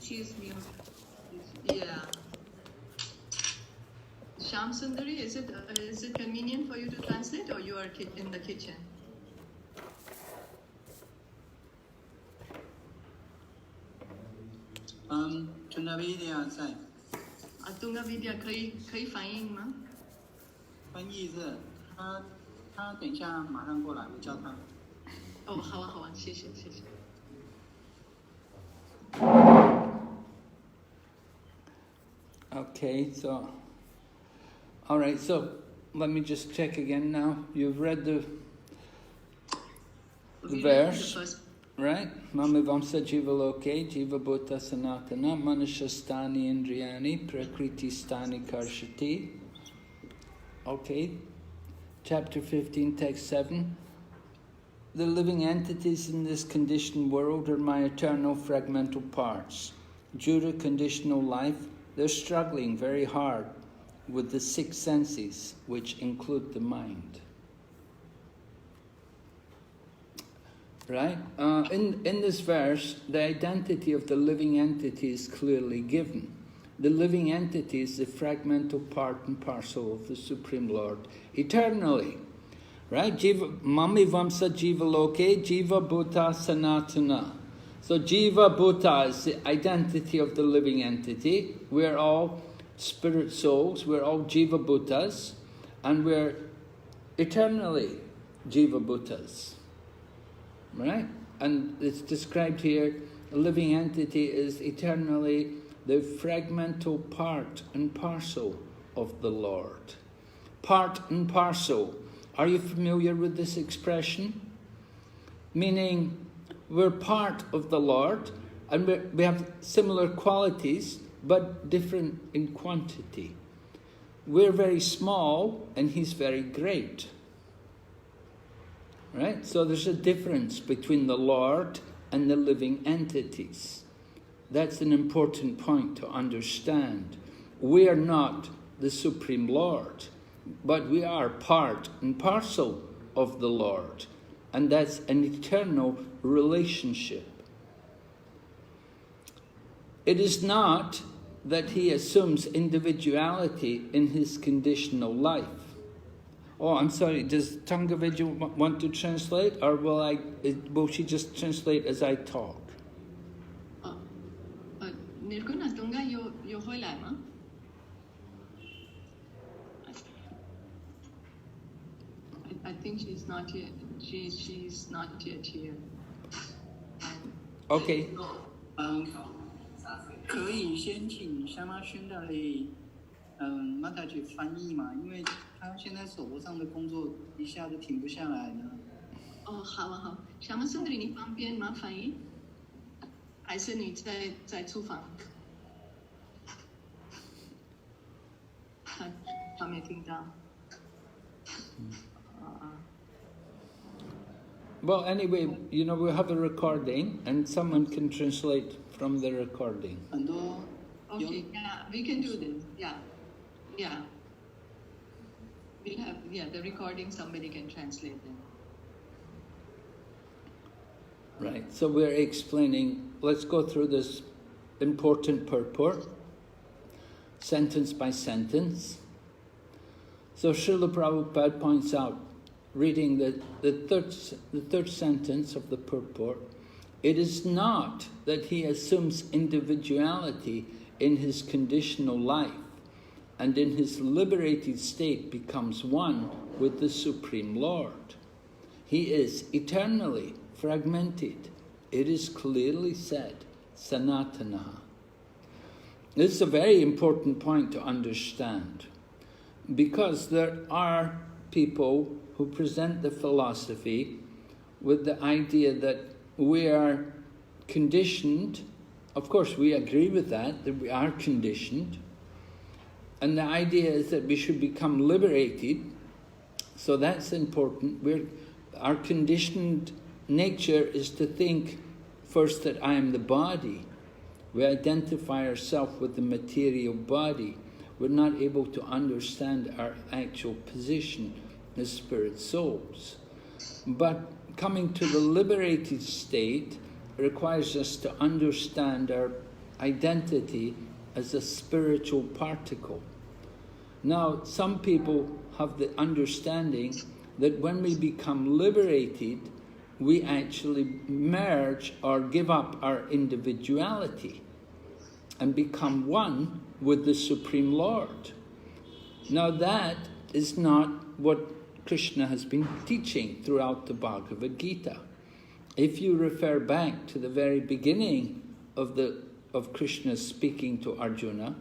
Excuse me. Yeah. Sham Sundari, is it convenient for you to translate, or you are in the kitchen? Tungavidya 在。Tungavidya 可以翻译吗？翻译是他等一下马上过来，我叫他。哦，好啊，谢谢。Okay, so, all right, so let me just check again now. You've read the verse, right? Mamaivāṁśo jīva-loke, jīva-bhūtaḥ sanātanaḥ, manaḥ-ṣaṣṭhānīndriyāṇi, prakṛti-sthāni karṣati. Okay, chapter 15, text 7. The living entities in this conditioned world are my eternal fragmental parts. Due to conditional life, they're struggling very hard with the 6 senses, which include the mind. Right? In this verse, the identity of the living entity is clearly given. The living entity is the fragmental part and parcel of the Supreme Lord eternally. Right? Mamaivāṁśo jīva-loke, jīva-bhūtaḥ sanātanaḥ. So jīva-bhūtaḥ is the identity of the living entity. We're all spirit souls, we're all jīva-bhūtas, and we're eternally jīva-bhūtas. Right? And it's described here, a living entity is eternally the fragmental part and parcel of the Lord. Part and parcel. Are you familiar with this expression? Meaning, we're part of the Lord, and we have similar qualities, but different in quantity. We're very small, and He's very great. Right? So there's a difference between the Lord and the living entities. That's an important point to understand. We are not the Supreme Lord, but we are part and parcel of the Lord. And that's an eternal relationship. It is not that He assumes individuality in His conditional life. Oh, I'm sorry, does Tangavidya want to translate, or will she just translate as I talk? I think she's not yet. She's not yet here. Okay. 可以先请香妈宣的妈太去翻译嘛，因为他现在手上的工作一下子停不下来呢。哦，好啊，好。香妈Sundari，你方便吗？翻译？还是你在厨房？他没听到。Well, anyway, you know, we have a recording, and someone can translate from the recording. Okay, yeah, we can do this. Yeah. We'll have, the recording, somebody can translate them. Right, so we're explaining, let's go through this important purport, sentence by sentence. So Srila Prabhupada points out, reading the third sentence of the purport, it is not that he assumes individuality in his conditional life, and in his liberated state becomes one with the Supreme Lord. He is eternally fragmented. It is clearly said, sanātanaḥ. This is a very important point to understand, because there are people who present the philosophy with the idea that we are conditioned. Of course, we agree with that we are conditioned. And the idea is that we should become liberated. So that's important. Our conditioned nature is to think first that I am the body. We identify ourselves with the material body. We're not able to understand our actual position as spirit souls. But coming to the liberated state requires us to understand our identity as a spiritual particle. Now, some people have the understanding that when we become liberated, we actually merge or give up our individuality and become one with the Supreme Lord. Now that is not what Krishna has been teaching throughout the Bhagavad Gita. If you refer back to the very beginning of Krishna speaking to Arjuna,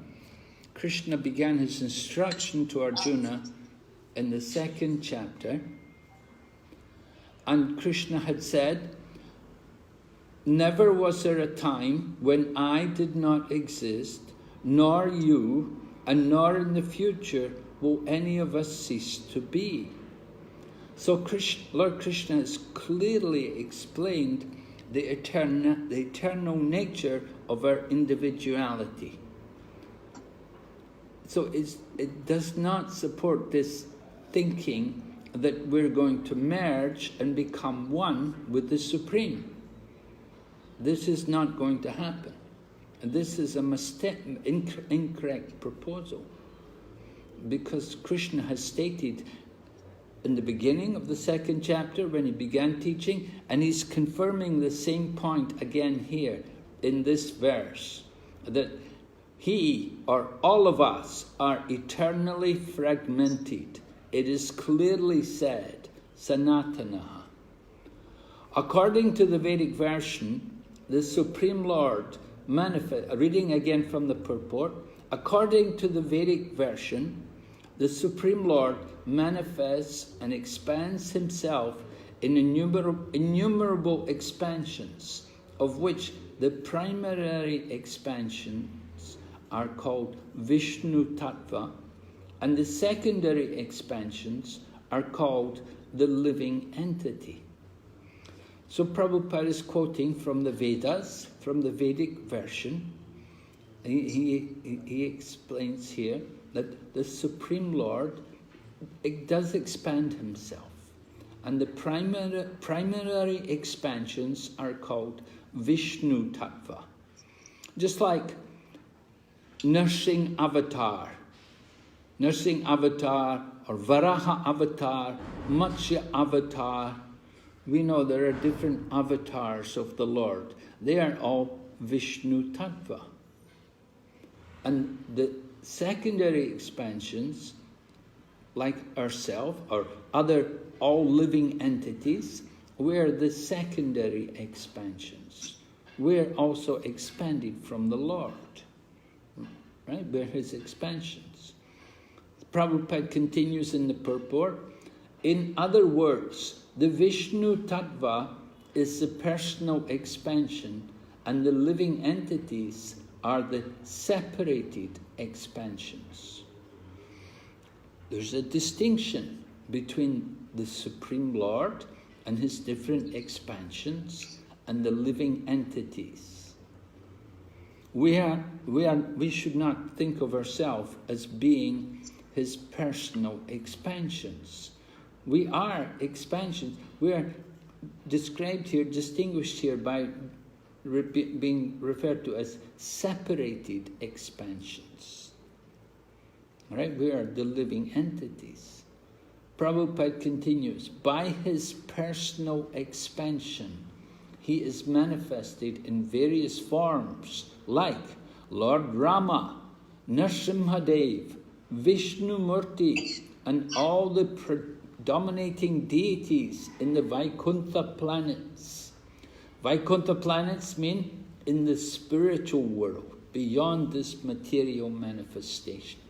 Krishna began his instruction to Arjuna in the 2nd chapter, and Krishna had said, "Never was there a time when I did not exist, nor you, and nor in the future will any of us cease to be." So Lord Krishna has clearly explained the eternal nature of our individuality. So it does not support this thinking that we're going to merge and become one with the Supreme. This is not going to happen. And this is a incorrect proposal, because Krishna has stated in the beginning of the 2nd chapter when he began teaching, and he's confirming the same point again here in this verse, that he or all of us are eternally fragmented. It is clearly said, sanātanaḥ. According to the Vedic version, the Supreme Lord manifests, reading again from the purport, according to the Vedic version, the Supreme Lord manifests and expands himself in innumerable expansions, of which the primary expansions are called Vishnu Tattva, and the secondary expansions are called the living entity. So Prabhupada is quoting from the Vedas, from the Vedic version. He explains here that the Supreme Lord, it does expand himself. And the primary expansions are called Vishnu Tattva. Just like nursing avatar or Varaha avatar, Matsya avatar. We know there are different avatars of the Lord. They are all Vishnu Tattva. And the secondary expansions, like ourselves or other all living entities, we're the secondary expansions. We're also expanded from the Lord. Right? We're his expansions. Prabhupada continues in the purport, in other words, the Vishnu Tattva is the personal expansion, and the living entities are the separated expansions. There's a distinction between the Supreme Lord and his different expansions and the living entities. We should not think of ourselves as being his personal expansions. We are expansions. We are described here, distinguished here by being referred to as separated expansions. All right? We are the living entities. Prabhupada continues, by his personal expansion, he is manifested in various forms like Lord Rama, Nrsimhadev, Vishnu Murti, and all the predominating deities in the Vaikuntha planets. Vaikuntha planets mean in the spiritual world, beyond this material manifestation.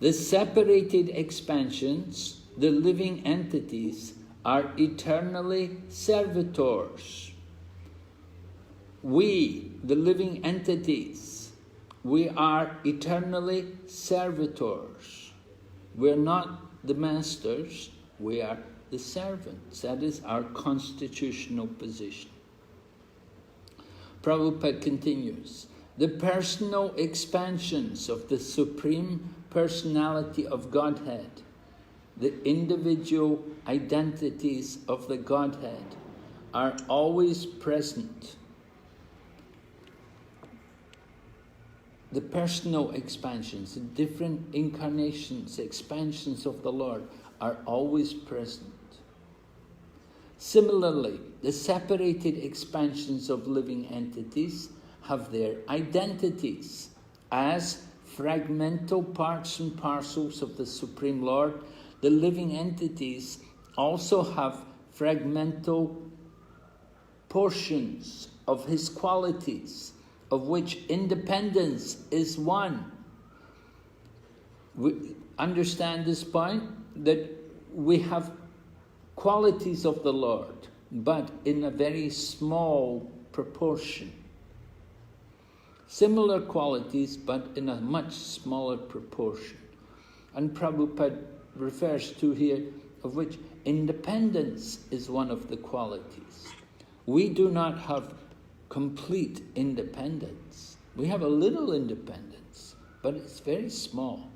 The separated expansions, the living entities, are eternally servitors. We, the living entities, we are eternally servitors. We're not the masters, we are the servants. That is our constitutional position. Prabhupada continues, the personal expansions of the Supreme Personality of Godhead, the individual identities of the Godhead, are always present. the personal expansions, the different incarnations, expansions of the Lord are always present. Similarly, the separated expansions of living entities have their identities as fragmental parts and parcels of the Supreme Lord. The living entities also have fragmental portions of His qualities, of which independence is one. We understand this point, that we have qualities of the Lord, but in a very small proportion. Similar qualities, but in a much smaller proportion. And Prabhupada refers to here, of which independence is one of the qualities. We do not have complete independence. We have a little independence, but it's very small.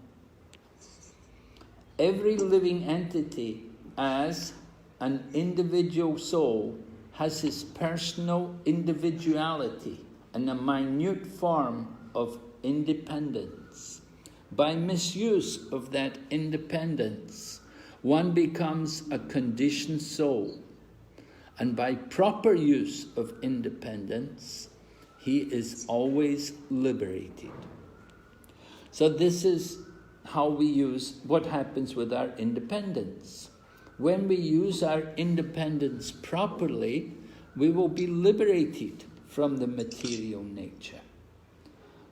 Every living entity as an individual soul has his personal individuality and a minute form of independence. By misuse of that independence, one becomes a conditioned soul. And by proper use of independence, he is always liberated. So this is how we use, what happens with our independence. When we use our independence properly, we will be liberated from the material nature.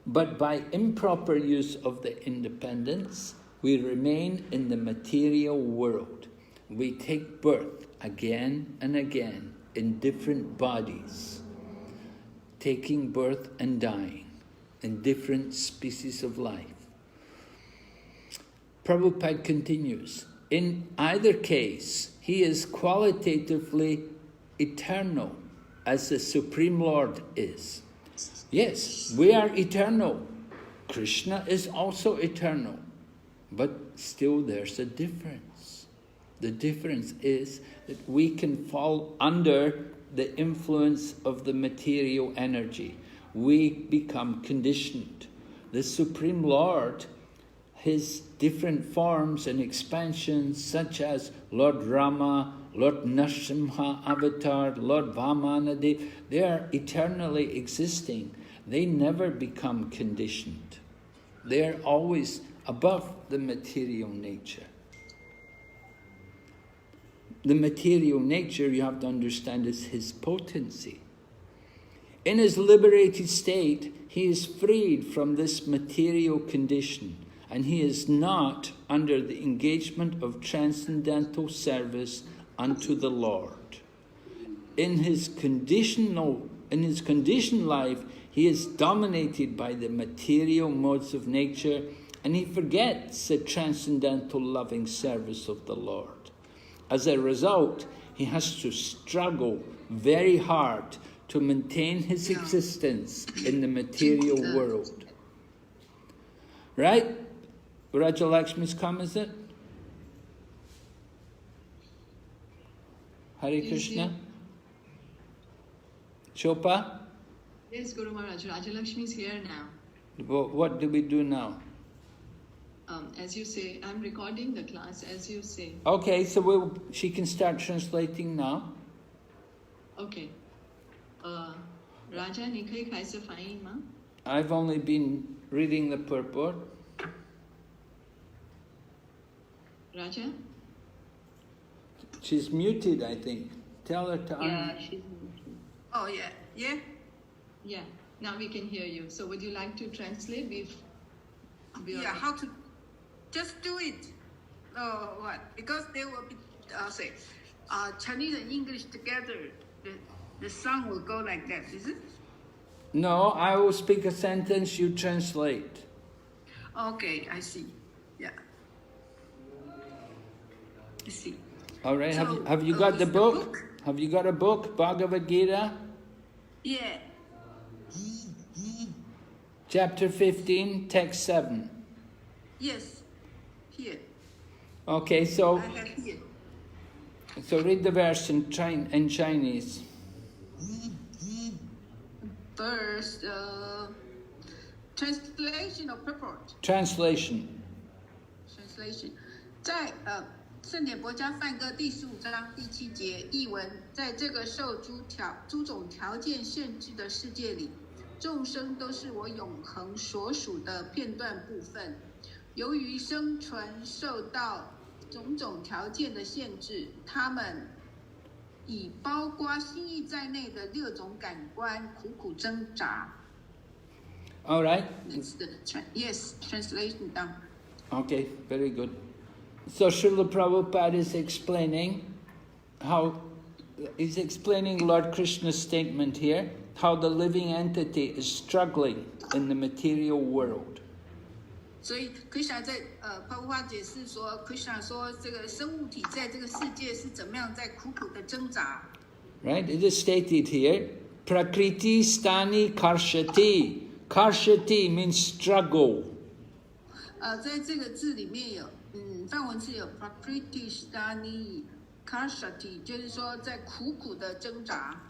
But by improper use of the independence, we remain in the material world. We take birth again and again in different bodies, taking birth and dying in different species of life. Prabhupada continues, in either case, he is qualitatively eternal, as the Supreme Lord is. Yes, we are eternal. Krishna is also eternal. But still there's a difference. The difference is that we can fall under the influence of the material energy. We become conditioned. The Supreme Lord, His different forms and expansions, such as Lord Rama, Lord Nrsimha Avatar, Lord Vamanadev, they are eternally existing. They never become conditioned. They are always above the material nature. The material nature, you have to understand, is his potency. In his liberated state, he is freed from this material condition, and he is not under the engagement of transcendental service unto the Lord. In his conditioned life, he is dominated by the material modes of nature, and he forgets the transcendental loving service of the Lord. As a result, he has to struggle very hard to maintain his existence in the material world. Right? Rajalakshmi's come, is it? Hare Krishna? Chopa? Yes, Guru Maharaj. Rajalakshmi is here now. What do we do now? As you say, I'm recording the class, as you say. Okay, so she can start translating now. Okay. Raja, Nikai Kaisa Fine, ma? I've only been reading the purport. Raja? She's muted, I think. Tell her to Yeah, she's muted. Oh, yeah. Yeah? Yeah, now we can hear you. So would you like to translate? Yeah, how to... Just do it. What? Because they will be, Chinese and English together. The sound will go like that, is it? No, I will speak a sentence, you translate. Okay, I see. Yeah. I see. All right, So, have you got the is book? Have you got a book, Bhagavad Gita? Yeah. Chapter 15, text 7. Yes. Here. Okay, so I have here. read the verse in Chinese. Verse translation or purport? Translation. Translation. 在圣典博家梵歌第15章第7节译文，在这个受诸种条件限制的世界里，众生都是我永恒所属的片段部分。由于生存受到种种条件的限制，他们以包括心意在内的6种感官苦苦挣扎。All right. Yes, translation done. Okay, very good. So Srila Prabhupada is explaining he's explaining Lord Krishna's statement here, how the living entity is struggling in the material world. 所以 Krishna 在Prabhupada 解释说 ，Krishna 说这个生物体在这个世界是怎么样在苦苦的挣扎。Right? It is stated here, prakṛti-sthāni karṣati. Karṣati means struggle. 在这个字里面有，梵文是有 prakṛti-sthāni karṣati， 就是说在苦苦的挣扎。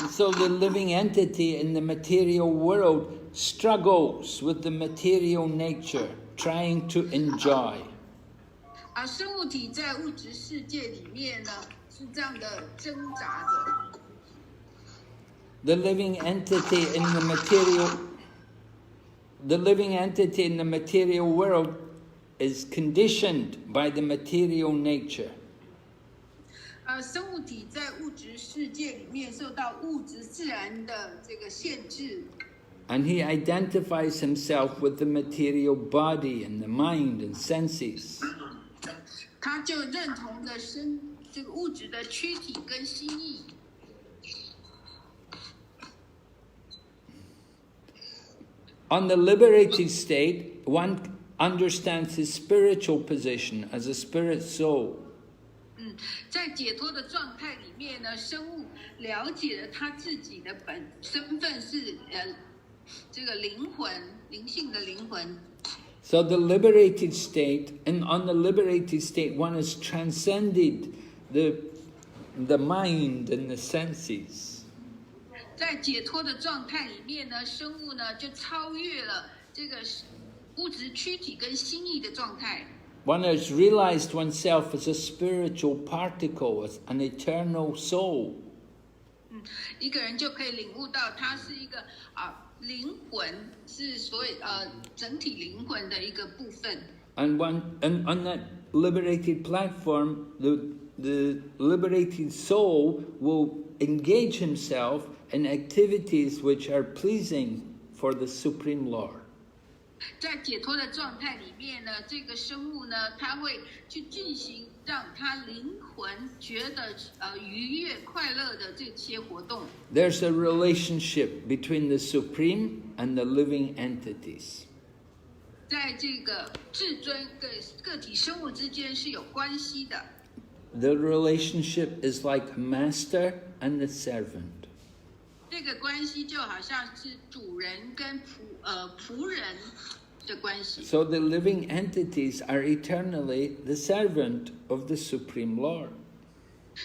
So the living entity in the material world struggles with the material nature, trying to enjoy. 而生物体在物质世界里面呢，是这样的挣扎着。The living entity in the material world is conditioned by the material nature. 生物体在物质世界里面受到物质自然的这个限制。And he identifies himself with the material body and the mind and senses. 他就认同着这个物质的躯体跟心意。On the liberated state, one understands his spiritual position as a spirit soul. 在解脱的状态里面呢，生物了解了他自己的身份是这个灵性的灵魂。So the liberated state, and on the liberated state, one has transcended the mind and the senses. 在解脱的状态里面呢，生物呢就超越了这个物质躯体跟心意的状态。One has realized oneself as a spiritual particle, as an eternal soul. 一个人就可以领悟到，他是一个灵魂，是所谓整体灵魂的一个部分。And on that liberated platform, the liberated soul will engage himself in activities which are pleasing for the Supreme Lord. 在解脱的状态里面呢，这个生物呢，它会去进行让它灵魂觉得愉悦、快乐的这些活动。There's a relationship between the Supreme and the living entities. 在这个至尊跟个体生物之间是有关系的。The relationship is like a master and a servant. 这个关系就好像是主人跟仆人的关系。So the living entities are eternally the servant of the Supreme Lord.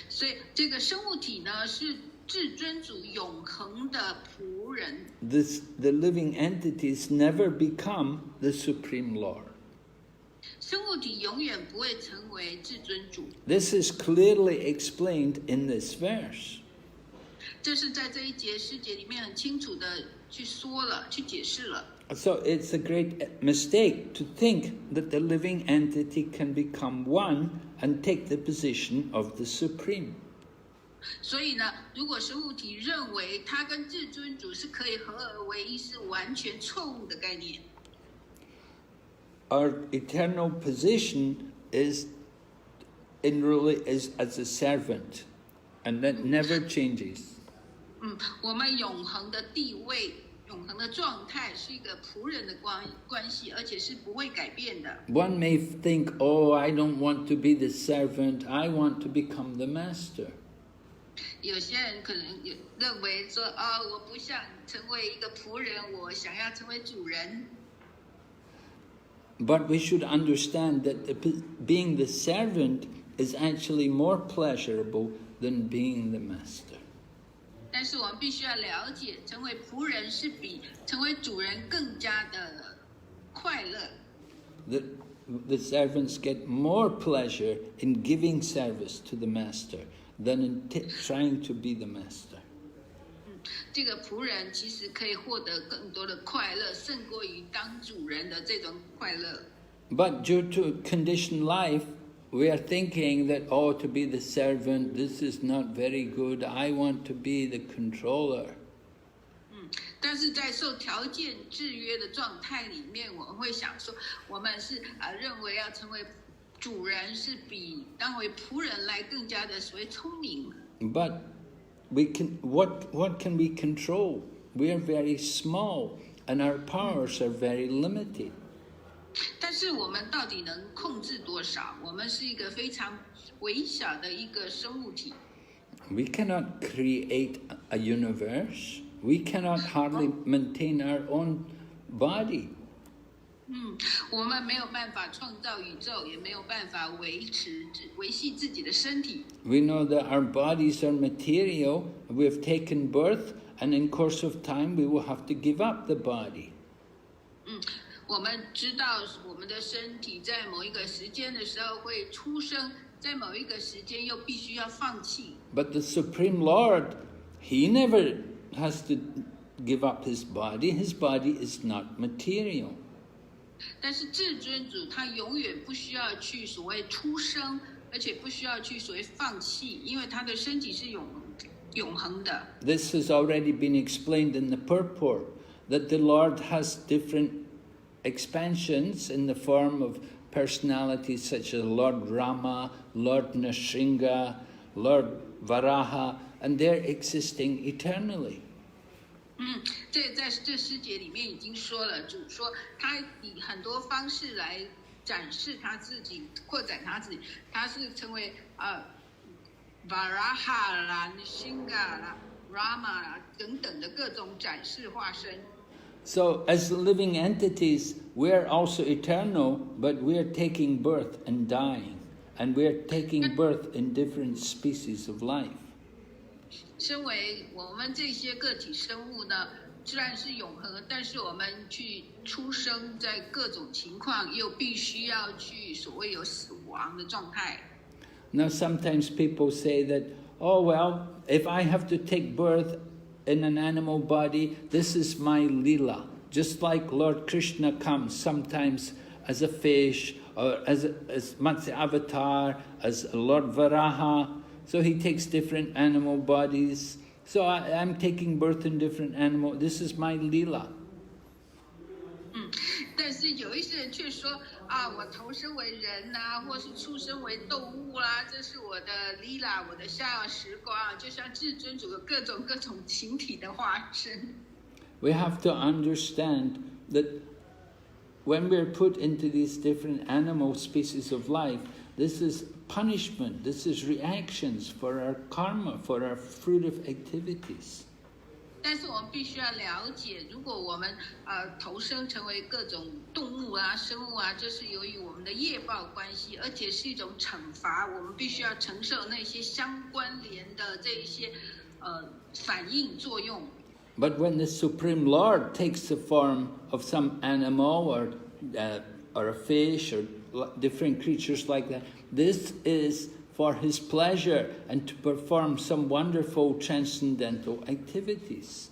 所以这个生物体呢是至尊主永恒的仆人。The living entities never become the Supreme Lord. 生物体永远不会成为至尊主。This is clearly explained in this verse. 这是在这一节诗节里面很清楚的去说了，去解释了。So it's a great mistake to think that the living entity can become one and take the position of the Supreme. 所以呢，如果生物体认为它跟至尊主是可以合而为一，是完全错误的概念。Our eternal position is as a servant, and that never changes. 我们永恒的地位、永恒的状态是一个仆人的关系，而且是不会改变的。One may think, oh, I don't want to be the servant, I want to become the master. 有些人可能也认为说，我不想成为一个仆人，我想要成为主人。But we should understand that being the servant is actually more pleasurable than being the master. 但是我们必须要了解，成为仆人是比成为主人更加的快乐。The servants get more pleasure in giving service to the master than in trying to be the master. 这个仆人其实可以获得更多的快乐，胜过于当主人的这种快乐。But due to conditioned life, we are thinking that, oh, to be the servant, this is not very good. I want to be the controller. 但是在受条件制约的状态里面，我们会想说，我们是认为要成为主人是比当为仆人来更加的所谓聪明。But what can we control? We are very small, and our powers are very limited. 但是我们到底能控制多少？我们是一个非常微小的一个生物体。We cannot create a universe. We cannot hardly maintain our own body. 我们没有办法创造宇宙，也没有办法维系自己的身体。We know that our bodies are material. We have taken birth, and in course of time, we will have to give up the body. 我们知道我们的身体在某一个时间的时候会出生，在某一个时间又必须要放弃。But the Supreme Lord, He never has to give up His body. His body is not material. 但是至尊主他永远不需要去所谓出生，而且不需要去所谓放弃，因为他的身体是永恒的。This has already been explained in the purport, that the Lord has different expansions in the form of personalities such as Lord Rama, Lord Nrsimha, Lord Varaha, and they're existing eternally. 这在这诗节里面已经说了，主说他以很多方式来展示他自己，扩展他自己。他是成为Varaha 啦、Nrsimha 啦、Rama 啦等等的各种展示化身。So, as living entities, we are also eternal, but we are taking birth and dying, and we are taking birth in different species of life. 身为我们这些个体生物呢，虽然是永恒，但是我们去出生，在各种情况又必须要去所谓有死亡的状态。Now, sometimes people say that, oh, well, if I have to take birth in an animal body, this is my lila. Just like Lord Krishna comes sometimes as a fish, or as Matsya Avatar, as Lord Varaha. So he takes different animal bodies. So I'm taking birth in different animal. This is my lila. 但是有一些人却说我投生为人呐，或是出生为动物啦，这是我的 lila， 我的夏时光，就像至尊主有各种形体的化身。We have to understand that when we're put into these different animal species of life, this is punishment, this is reactions for our karma, for our fruitive activities. 但是我们必须要了解，如果我们投生成为各种动物啊、生物啊，这是由于我们的业报关系，而且是一种惩罚，我们必须要承受那些相关联的这一些反应作用。But when the Supreme Lord takes the form of some animal or a fish or different creatures like that, this is for His pleasure and to perform some wonderful transcendental activities.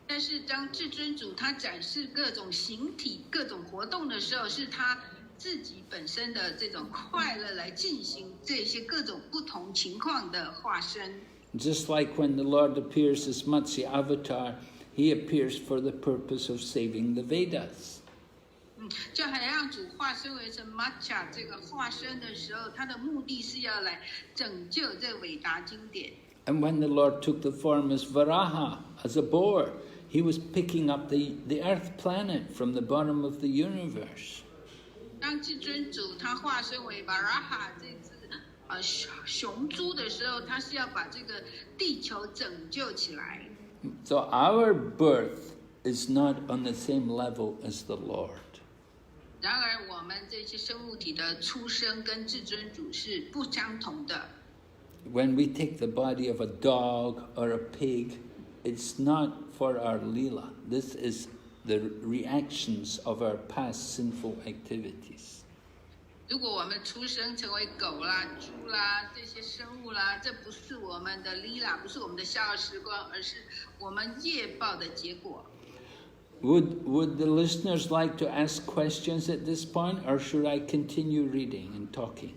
但是当至尊主他展示各种形体、各种活动的时候，是他自己本身的这种快乐来进行这些各种不同情况的化身。Just like when the Lord appears as Matsya Avatar, He appears for the purpose of saving the Vedas. 就好像主化身为成 Matcha 这个化身的时候，他的目的是要来拯救这伟大经典。And when the Lord took the form as Varaha, as a boar, He was picking up the earth planet from the bottom of the universe. 当至尊主他化身为 Varaha 这只雄猪的时候，他是要把这个地球拯救起来。So our birth is not on the same level as the Lord. 然而，我们这些生物体的出生跟至尊主是不相同的。When we take the body of a dog or a pig, it's not for our lila. This is the reactions of our past sinful activities. 如果我们出生成为狗啦、猪啦这些生物啦，这不是我们的 lila， 不是我们的逍遥时光，而是我们业报的结果。Would the listeners like to ask questions at this point, or should I continue reading and talking?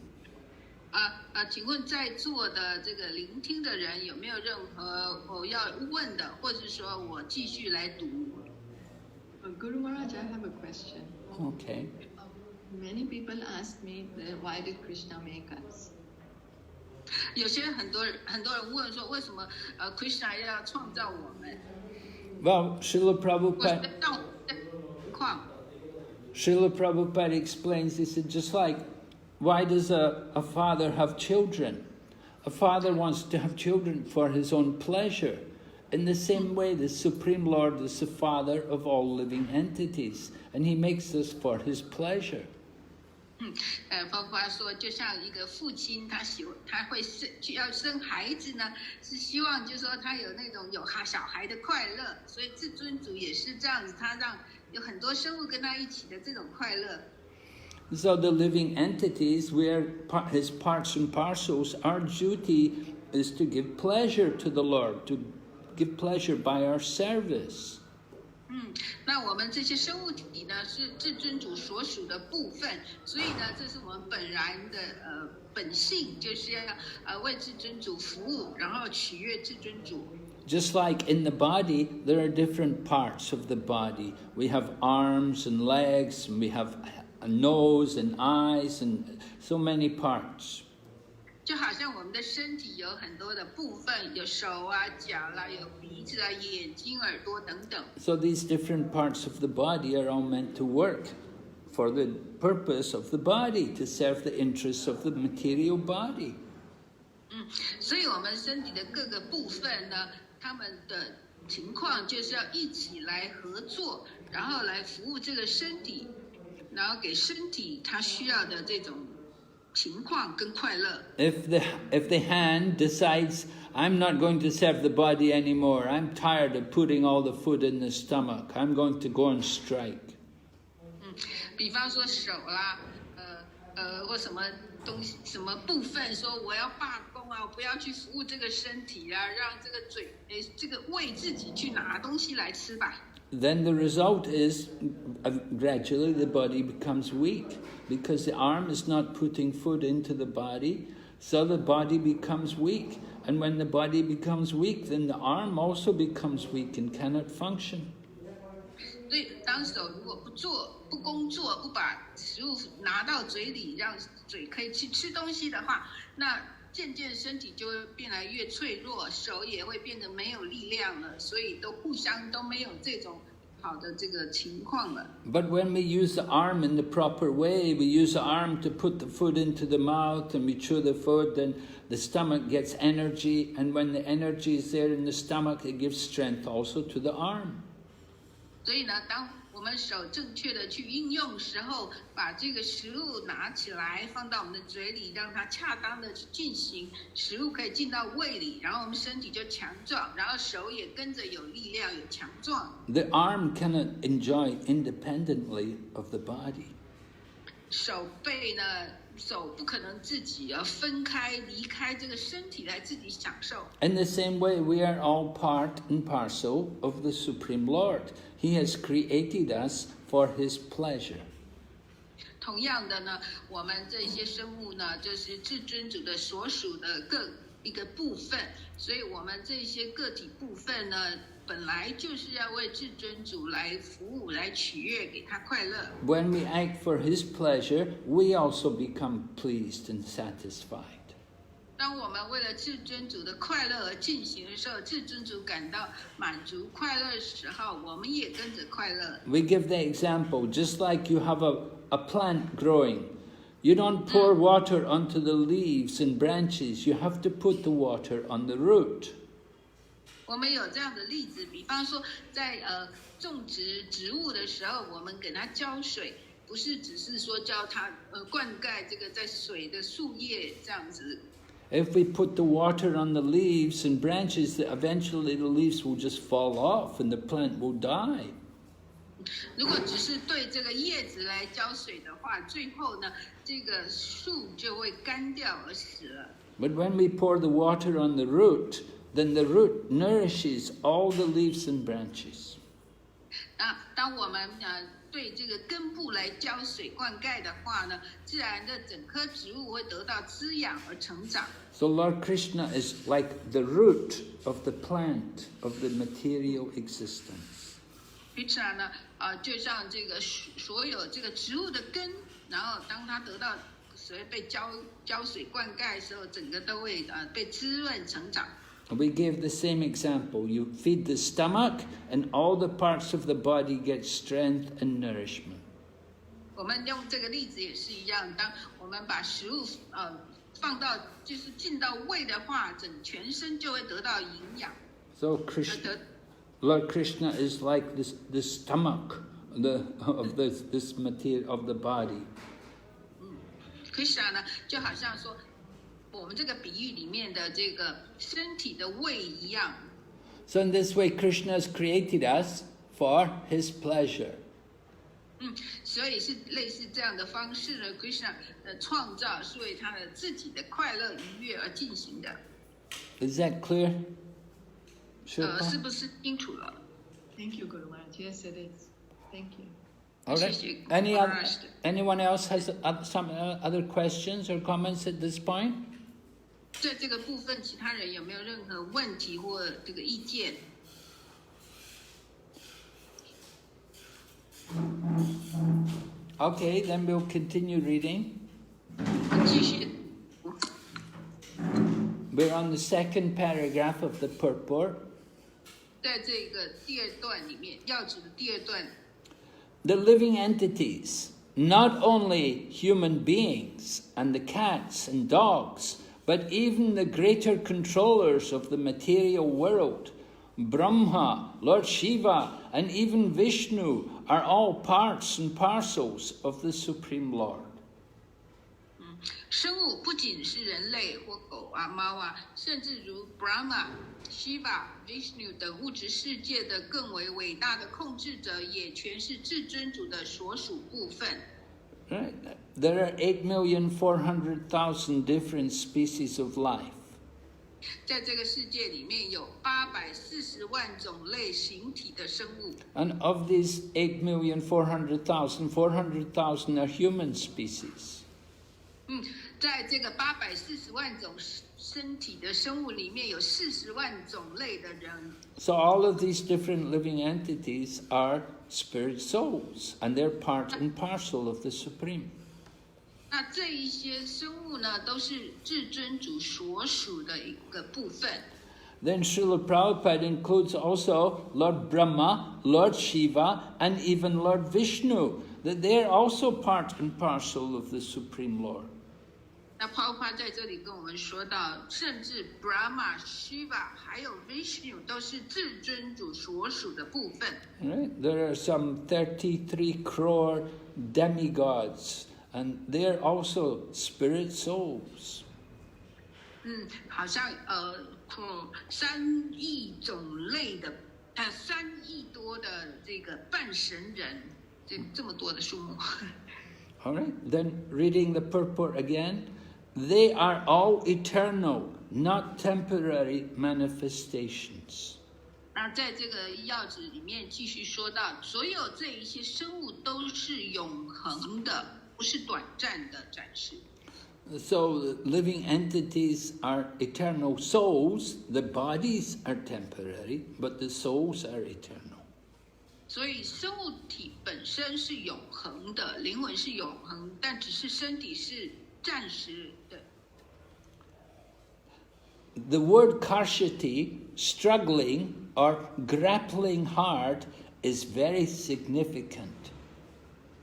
请问在座的这个聆听的人有没有任何我要问的，或者说我继续来读？ Guru Maharaj, I have a question. Okay. Many people ask me, why did Krishna make us? 有些很多人问说，为什么Krishna 要创造我们？ Well, Srila Prabhupada explains, he said, just like, why does a father have children? A father wants to have children for his own pleasure. In the same way, the Supreme Lord is the father of all living entities, and he makes this for his pleasure. 包括说，就像一个父亲，他会要生孩子呢，是希望就是说他有那种有小孩的快乐，所以至尊主也是这样子，他让有很多生物跟他一起的这种快乐。So the living entities, we are his parts and parcels. Our duty is to give pleasure to the Lord, to give pleasure by our service. 那我们这些生物体呢，是至尊主所属的部分，所以呢，这是我们本然的本性，就是要为至尊主服务，然后取悦至尊主。Just like in the body, there are different parts of the body. We have arms and legs, and we have a nose and eyes, and so many parts. 就好像我们的身体有很多的部分，有手啊、脚啦、有鼻子啊、眼睛、耳朵等等。So these different parts of the body are all meant to work for the purpose of the body, to serve the interests of the material body. 所以我们身体的各个部分呢，他们的情况就是要一起来合作，然后来服务这个身体，然后给身体它需要的这种情况跟快乐。If the hand decides, I'm not going to serve the body anymore, I'm tired of putting all the food in the stomach, I'm going to go on strike. 比方说手啦，或什么东西、什么部分，说我要罢工啊，我不要去服务这个身体啊，让这个这个胃自己去拿东西来吃吧。Then the result is gradually the body becomes weak because the arm is not putting food into the body, so the body becomes weak. And when the body becomes weak, then the arm also becomes weak and cannot function. 所以当手如果不工作，不把食物拿到嘴里，让嘴可以去吃东西的话，那渐渐身体就会变得越脆弱，手也会变得没有力量了，所以互相都没有这种好的这个情况了。But when we use the arm in the proper way, we use the arm to put the food into the mouth and we chew the food, then the stomach gets energy, and when the energy is there in the stomach, it gives strength also to the arm. 所以呢，当我们手正确的去运用时候，把这个食物拿起来放到我们的嘴里，让它恰当的去进行，食物可以进到胃里，然后我们身体就强壮，然后手也跟着有力量、有强壮。The arm cannot enjoy independently of the body. 手背呢，手不可能自己分开、离开这个身体来自己享受。In the same way, we are all part and parcel of the Supreme Lord. He has created us for His pleasure. 同样的呢，我们这些生物呢，就是至尊主的所属的一个部分，所以我们这些个体部分呢，本来就是要为至尊主来服务、来取悦，给他快乐。When we act for His pleasure, we also become pleased and satisfied. 当我们为了至尊主的快乐而进行的时候，至尊主感到满足、快乐的时候，我们也跟着快乐。We give the example, just like you have a plant growing. You don't pour water onto the leaves and branches, you have to put the water on the root. 我们有这样的例子，比方说在种植植物的时候，我们给它浇水，不是只是说教它灌溉这个在水的树叶这样子。If we put the water on the leaves and branches, eventually the leaves will just fall off and the plant will die. 如果只是对这个叶子来浇水的话，最后呢，这个树就会干掉而死了。But when we pour the water on the root, then the root nourishes all the leaves and branches. 那当我们对这个根部来浇水灌溉的话呢，自然的整棵植物会得到滋养而成长。So Lord Krishna is like the root of the plant of the material existence. Krishna 呢，就像这个所有这个植物的根，然后当它得到水被浇水灌溉的时候，整个都会被滋润成长。We gave the same example. You feed the stomach and all the parts of the body get strength and nourishment. 我们用这个例子也是一样，当我们把食物放到就是进到胃的话，全身就会得到营养。So Lord Krishna is like the stomach of this material of the body. Krishna 呢，就好像说我们这个比喻里面的这个身体的胃一样。So in this way, Krishna has created us for His pleasure. 所以是类似这样的方式呢 ，Krishna 的创造是为他的自己的快乐愉悦而进行的。Is that clear? Sure. 是不是清楚了 Thank you, Guru Maharaj. Yes, it is. Thank you. All right. Anyone else has some other questions or comments at this point? 在这个部分，其他人有没有任何问题或这个意见？ Okay, then we'll continue reading. 继续。We're on the second paragraph of the purport. 在这个第二段里面，要旨的第二段。 The living entities, not only human beings and the cats and dogs, but even the greater controllers of the material world, Brahma, Lord Shiva, and even Vishnu are all parts and parcels of the Supreme Lord. 生物不仅是人类或狗啊、猫啊，甚至如 Brahma、Shiva、Vishnu 等物质世界的更为伟大的控制者，也全是至尊主的所属部分。 Right. There are 8,400,000 different species of life. 在这个世界里面有840万种类形体的生物。 And of these 8,400,000, 400,000 are human species. 在这个840万种身体的生物里面，有40万种类的人。 So all of these different living entities are spirit souls, and they're part and parcel of the Supreme. 那这一些生物呢，都是至尊主所属的一个部分。 Then Srila Prabhupada includes also Lord Brahma, Lord Shiva, and even Lord Vishnu, that they're also part and parcel of the Supreme Lord. 那Prabhupada在这里跟我们说到，甚至 Brahma、Shiva 还有 Vishnu 都是至尊主所属的部分。 Right? There are some 33 crore demigods, and they're also spirit souls. 好像3亿种类的3亿多的这个半神人，这么多的数目。All right. Then reading the purport again. They are all eternal, not temporary manifestations. 那在这个要旨里面继续说到，所有这一些生物都是永恒的，不是短暂的展示。 So living entities are eternal souls. The bodies are temporary, but the souls are eternal. 所以生物体本身是永恒的，灵魂是永恒，但只是身体是暂时的。 The word karṣati, struggling or grappling hard, is very significant.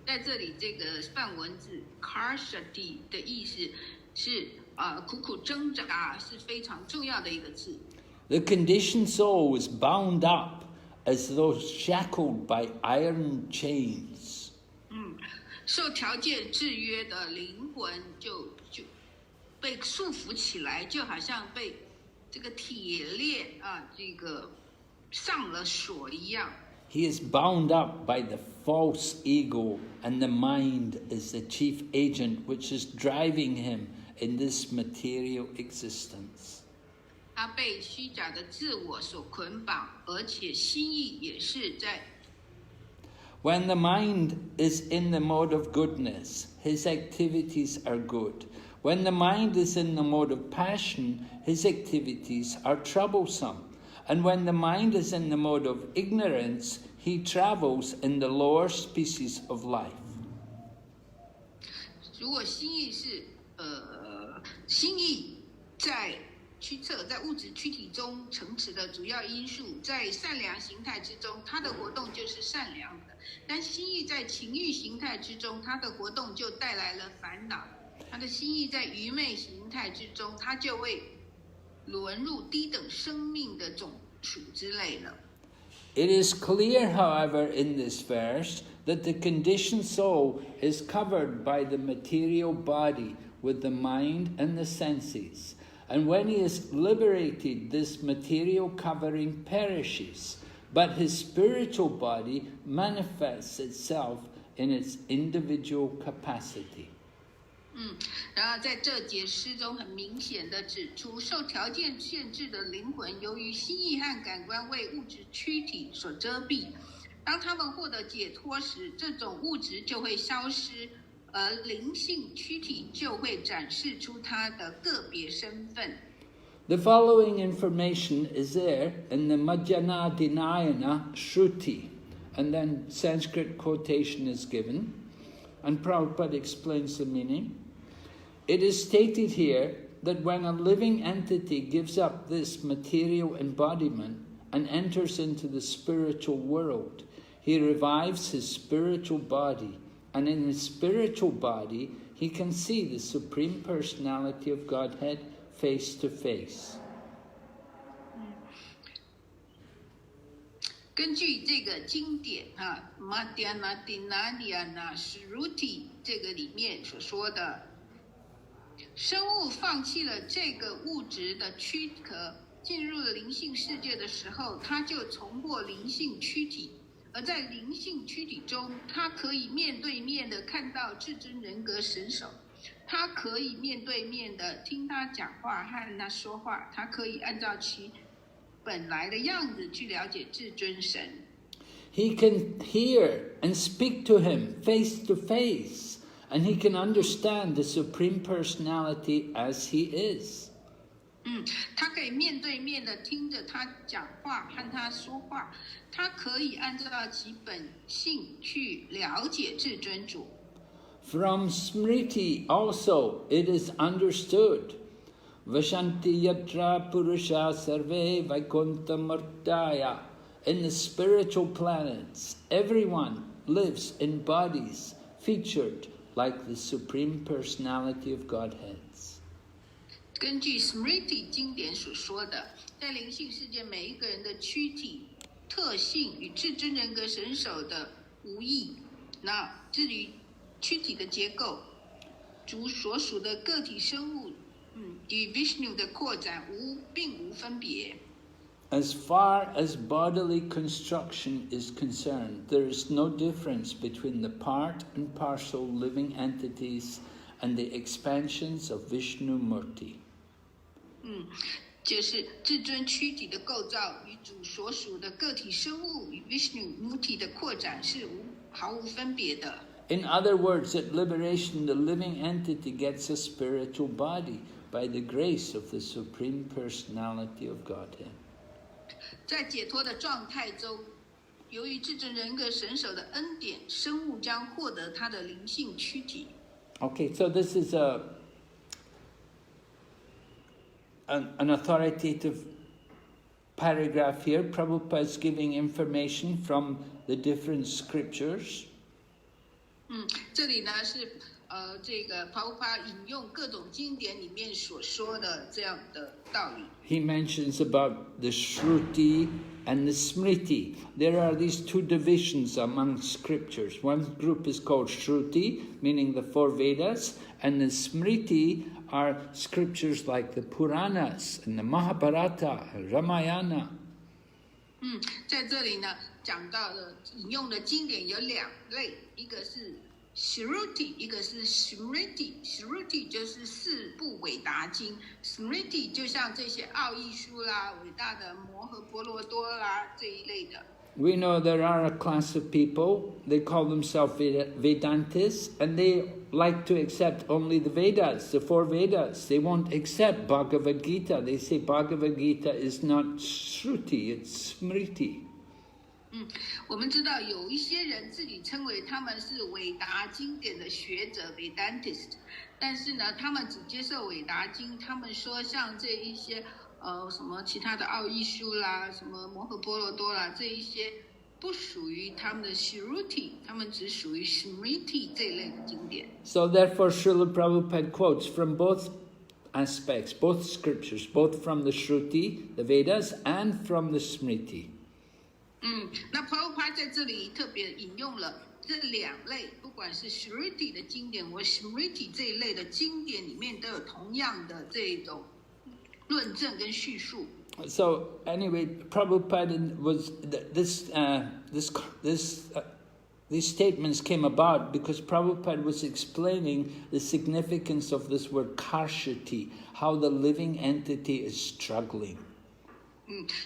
在这里，这个梵文字 karṣati 的意思是苦苦挣扎，是非常重要的一个字。 The conditioned soul is bound up as though shackled by iron chains. 受条件制约的灵魂被束缚起来，就好像被这个铁链这个上了锁一样。He is bound up by the false ego, and the mind is the chief agent which is driving him in this material existence. 他被虚假的自我所捆绑，而且心意也是在。When the mind is in the mode of goodness, his activities are good. When the mind is in the mode of passion, his activities are troublesome. And when the mind is in the mode of ignorance, he travels in the lower species of life. 如果心意是心意在驱策，在物质躯体中层次的主要因素，在善良形态之中，它的活动就是善良的；但心意在情欲形态之中，它的活动就带来了烦恼；他的心意在愚昧形态之中，它就会沦入低等生命的种属之类了。It is clear, however, in this verse that the conditioned soul is covered by the material body with the mind and the senses. And when he is liberated, this material covering perishes, but his spiritual body manifests itself in its individual capacity. 然后在这节诗中很明显的指出，受条件限制的灵魂，由于心意和感官为物质躯体所遮蔽，当他们获得解脱时，这种物质就会消失，而灵性躯体就会展示出它的个别身份。The following information is there in the manaḥ-ṣaṣṭhānīndriyāṇi Shruti, and then Sanskrit quotation is given, and Prabhupada explains the meaning. It is stated here that when a living entity gives up this material embodiment and enters into the spiritual world, he revives his spiritual body, and in his spiritual body he can see the Supreme Personality of Godhead face to face. 根据这个经典manaḥ-ṣaṣṭhānīndriyāṇi Shruti 这个里面所说的，生物放弃了这个物质的躯壳，进入了灵性世界的时候，它就重获灵性躯体。而在灵性躯体中，它可以面对面的看到至尊人格神手，它可以面对面的听他讲话和他说话，它可以按照其本来的样子去了解至尊神。He can hear and speak to him face to face, and he can understand the Supreme Personality as he is. 他可以面对面的听着他讲话和他说话，他可以按照其本性去了解至尊主。From Smriti also it is understood. Vashanti yatra purusha sarve vaikuntamurtaya. In the spiritual planets, everyone lives in bodies featured like the Supreme Personality of Godheads. 根据 Smriti 经典所说的，在灵性世界，每一个人的躯体特性与至尊人格神手的无异。那至于躯体的结构，主所属的个体生物，与 Vishnu 的扩展并无分别。As far as bodily construction is concerned, there is no difference between the part and parcel living entities and the expansions of Vishnu Murti. 就是至尊躯体的构造与主所属的个体生物与 Vishnu Murti 的扩展是毫无分别的。In other words, at liberation, the living entity gets a spiritual body by the grace of the Supreme Personality of Godhead. 在解脱的状态中，由于至尊人格神手的恩典，生物将获得他的灵性躯体。Okay, so this is an authoritative paragraph here. Prabhupada is giving information from the different scriptures. 这里呢是这个 Prabhupada 引用各种经典里面所说的这样的道理。He mentions about the Shruti and the Smriti. There are these two divisions among scriptures. One group is called Shruti, meaning the four Vedas, and the Smriti are scriptures like the Puranas and the Mahabharata, Ramayana. 在这里呢，讲到的引用的经典有两类，一个是 Shruti， 一个是 Smriti。Shruti 就是四部伟达经 ，Smriti 就像这些奥义书啦、伟大的摩诃婆罗多啦这一类的。We know there are a class of people, they call themselves Vedantists, and they like to accept only the Vedas, the four Vedas. They won't accept Bhagavad Gita. They say Bhagavad Gita is not Shruti, it's Smriti. 我们知道有一些人自己称为他们是伟达经典的学者 Vedantist， 但是呢，他们只接受伟达经，他们说像这一些什么其他的奥义书啦，什么摩诃婆罗多啦，这一些不属于他们的 Shruti， 他们只属于 Smriti 这一类的经典。So therefore Srila Prabhupada quotes from both aspects, both scriptures, both from the Shruti, the Vedas, and from the Smriti. 那 Prabhupada 在这里特别引用了这两类，不管是 Shruti 的经典或 Smriti 这一类的经典里面都有同样的这种论证跟叙述。So anyway, Prabhupada was these statements came about because Prabhupada was explaining the significance of this word karṣati, how the living entity is struggling.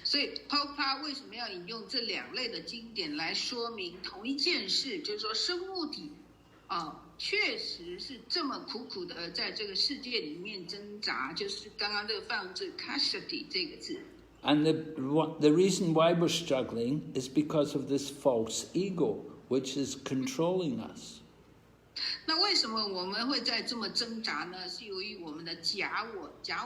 所以 Prabhupada 为什么要引用这两类的经典来说明同一件事，就是说生物体确实是这么苦苦的在这个世界里面挣扎，就是刚刚这个放这 karṣati 这个字。And the reason why we're struggling is because of this false ego, which is controlling us. 那为什么我们会在这么挣扎呢？是由于我们的假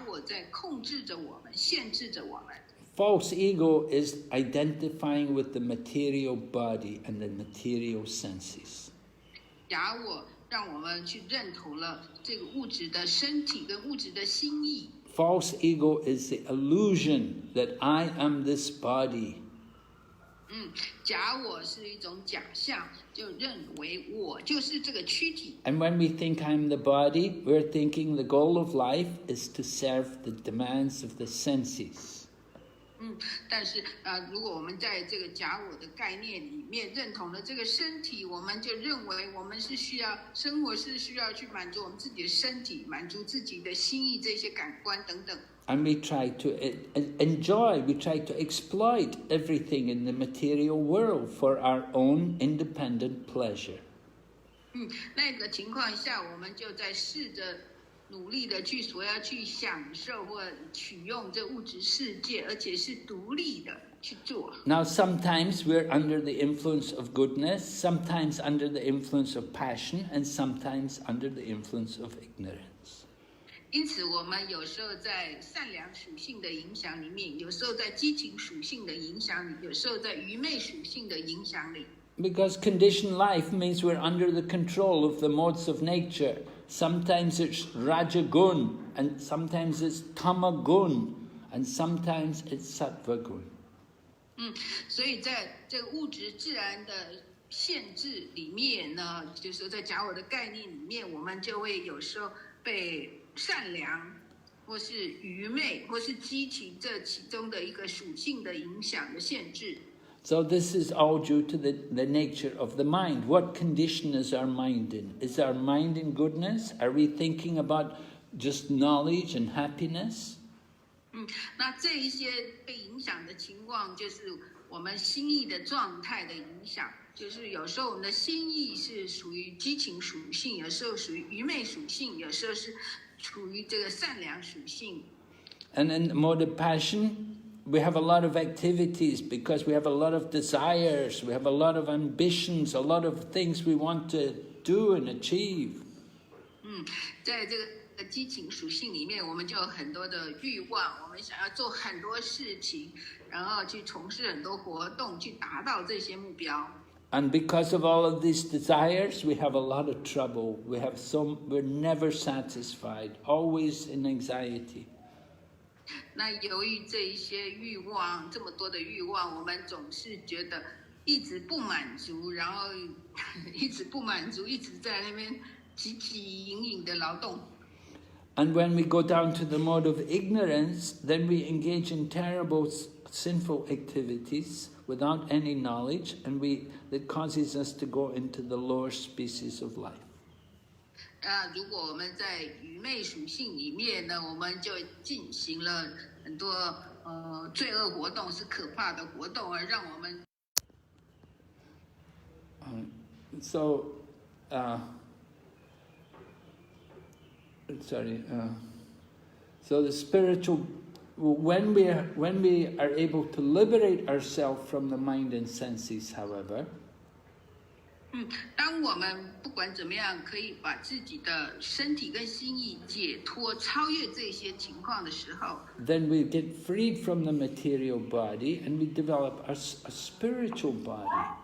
我在控制着我们，限制着我们。False ego is identifying with the material body and the material senses. 假我让我们去认同了这个物质的身体跟物质的心意。False ego is the illusion that I am this body. 假我是一种假象，就认为我就是这个躯体。And when we think I'm the body, we're thinking the goal of life is to serve the demands of the senses. 但是如果我们在这个假我的概念里面认同了这个身体，我们就认为我们是需要生活是需要去满足我们自己的身体，满足自己的心意这些感官等等。And we try to enjoy, we try to exploit everything in the material world for our own independent pleasure. 那个情况下，我们就在试着努力的去要去享受或取用这物质世界，而且是独立的去做。Now sometimes we're under the influence of goodness, sometimes under the influence of passion, and sometimes under the influence of ignorance. 因此我们有时候在善良属性的影响里面，有时候在激情属性的影响里，有时候在愚昧属性的影响里。Because conditioned life means we're under the control of the modes of nature. Sometimes it's rajagun, and sometimes it's tamagun, and sometimes it's sattvagun. 所以在这个物质自然的限制里面呢，就是说在假我的概念里面，我们就会有时候被善良或是愚昧或是激情这其中的一个属性的影响的限制。So this is all due to the nature of the mind. What condition is our mind in? Is our mind in goodness? Are we thinking about just knowledge and happiness? 那这一些被影响的情况，就是我们心意的状态的影响。就是有时候我们的心意是属于激情属性，有时候属于愚昧属性，有时候是处于这个善良属性。And in the mode of passion, we have a lot of activities because we have a lot of desires, we have a lot of ambitions, a lot of things we want to do and achieve. 在这个激情属性里面，我们就有很多的欲望，我们想要做很多事情，然后去从事很多活动，去达到这些目标。And because of all of these desires, we have a lot of trouble. We're never satisfied, always in anxiety. 那由于这一些欲望，这么多的欲望，我们总是觉得一直不满足，然后一直不满足，一直在那边汲汲营营的劳动。And when we go down to the mode of ignorance, then we engage in terrible sinful activities without any knowledge, and that causes us to go into the lower species of life. 如果我们在愚昧属性里面呢，我们就进行了很多罪恶活动，是可怕的活动，而让我们。So the spiritual, when we are able to liberate ourselves from the mind and senses, however, 当我们不管怎么样可以把自己的身体跟心意解脱、超越这些情况的时候 then we get freed from the material body and we develop a spiritual body.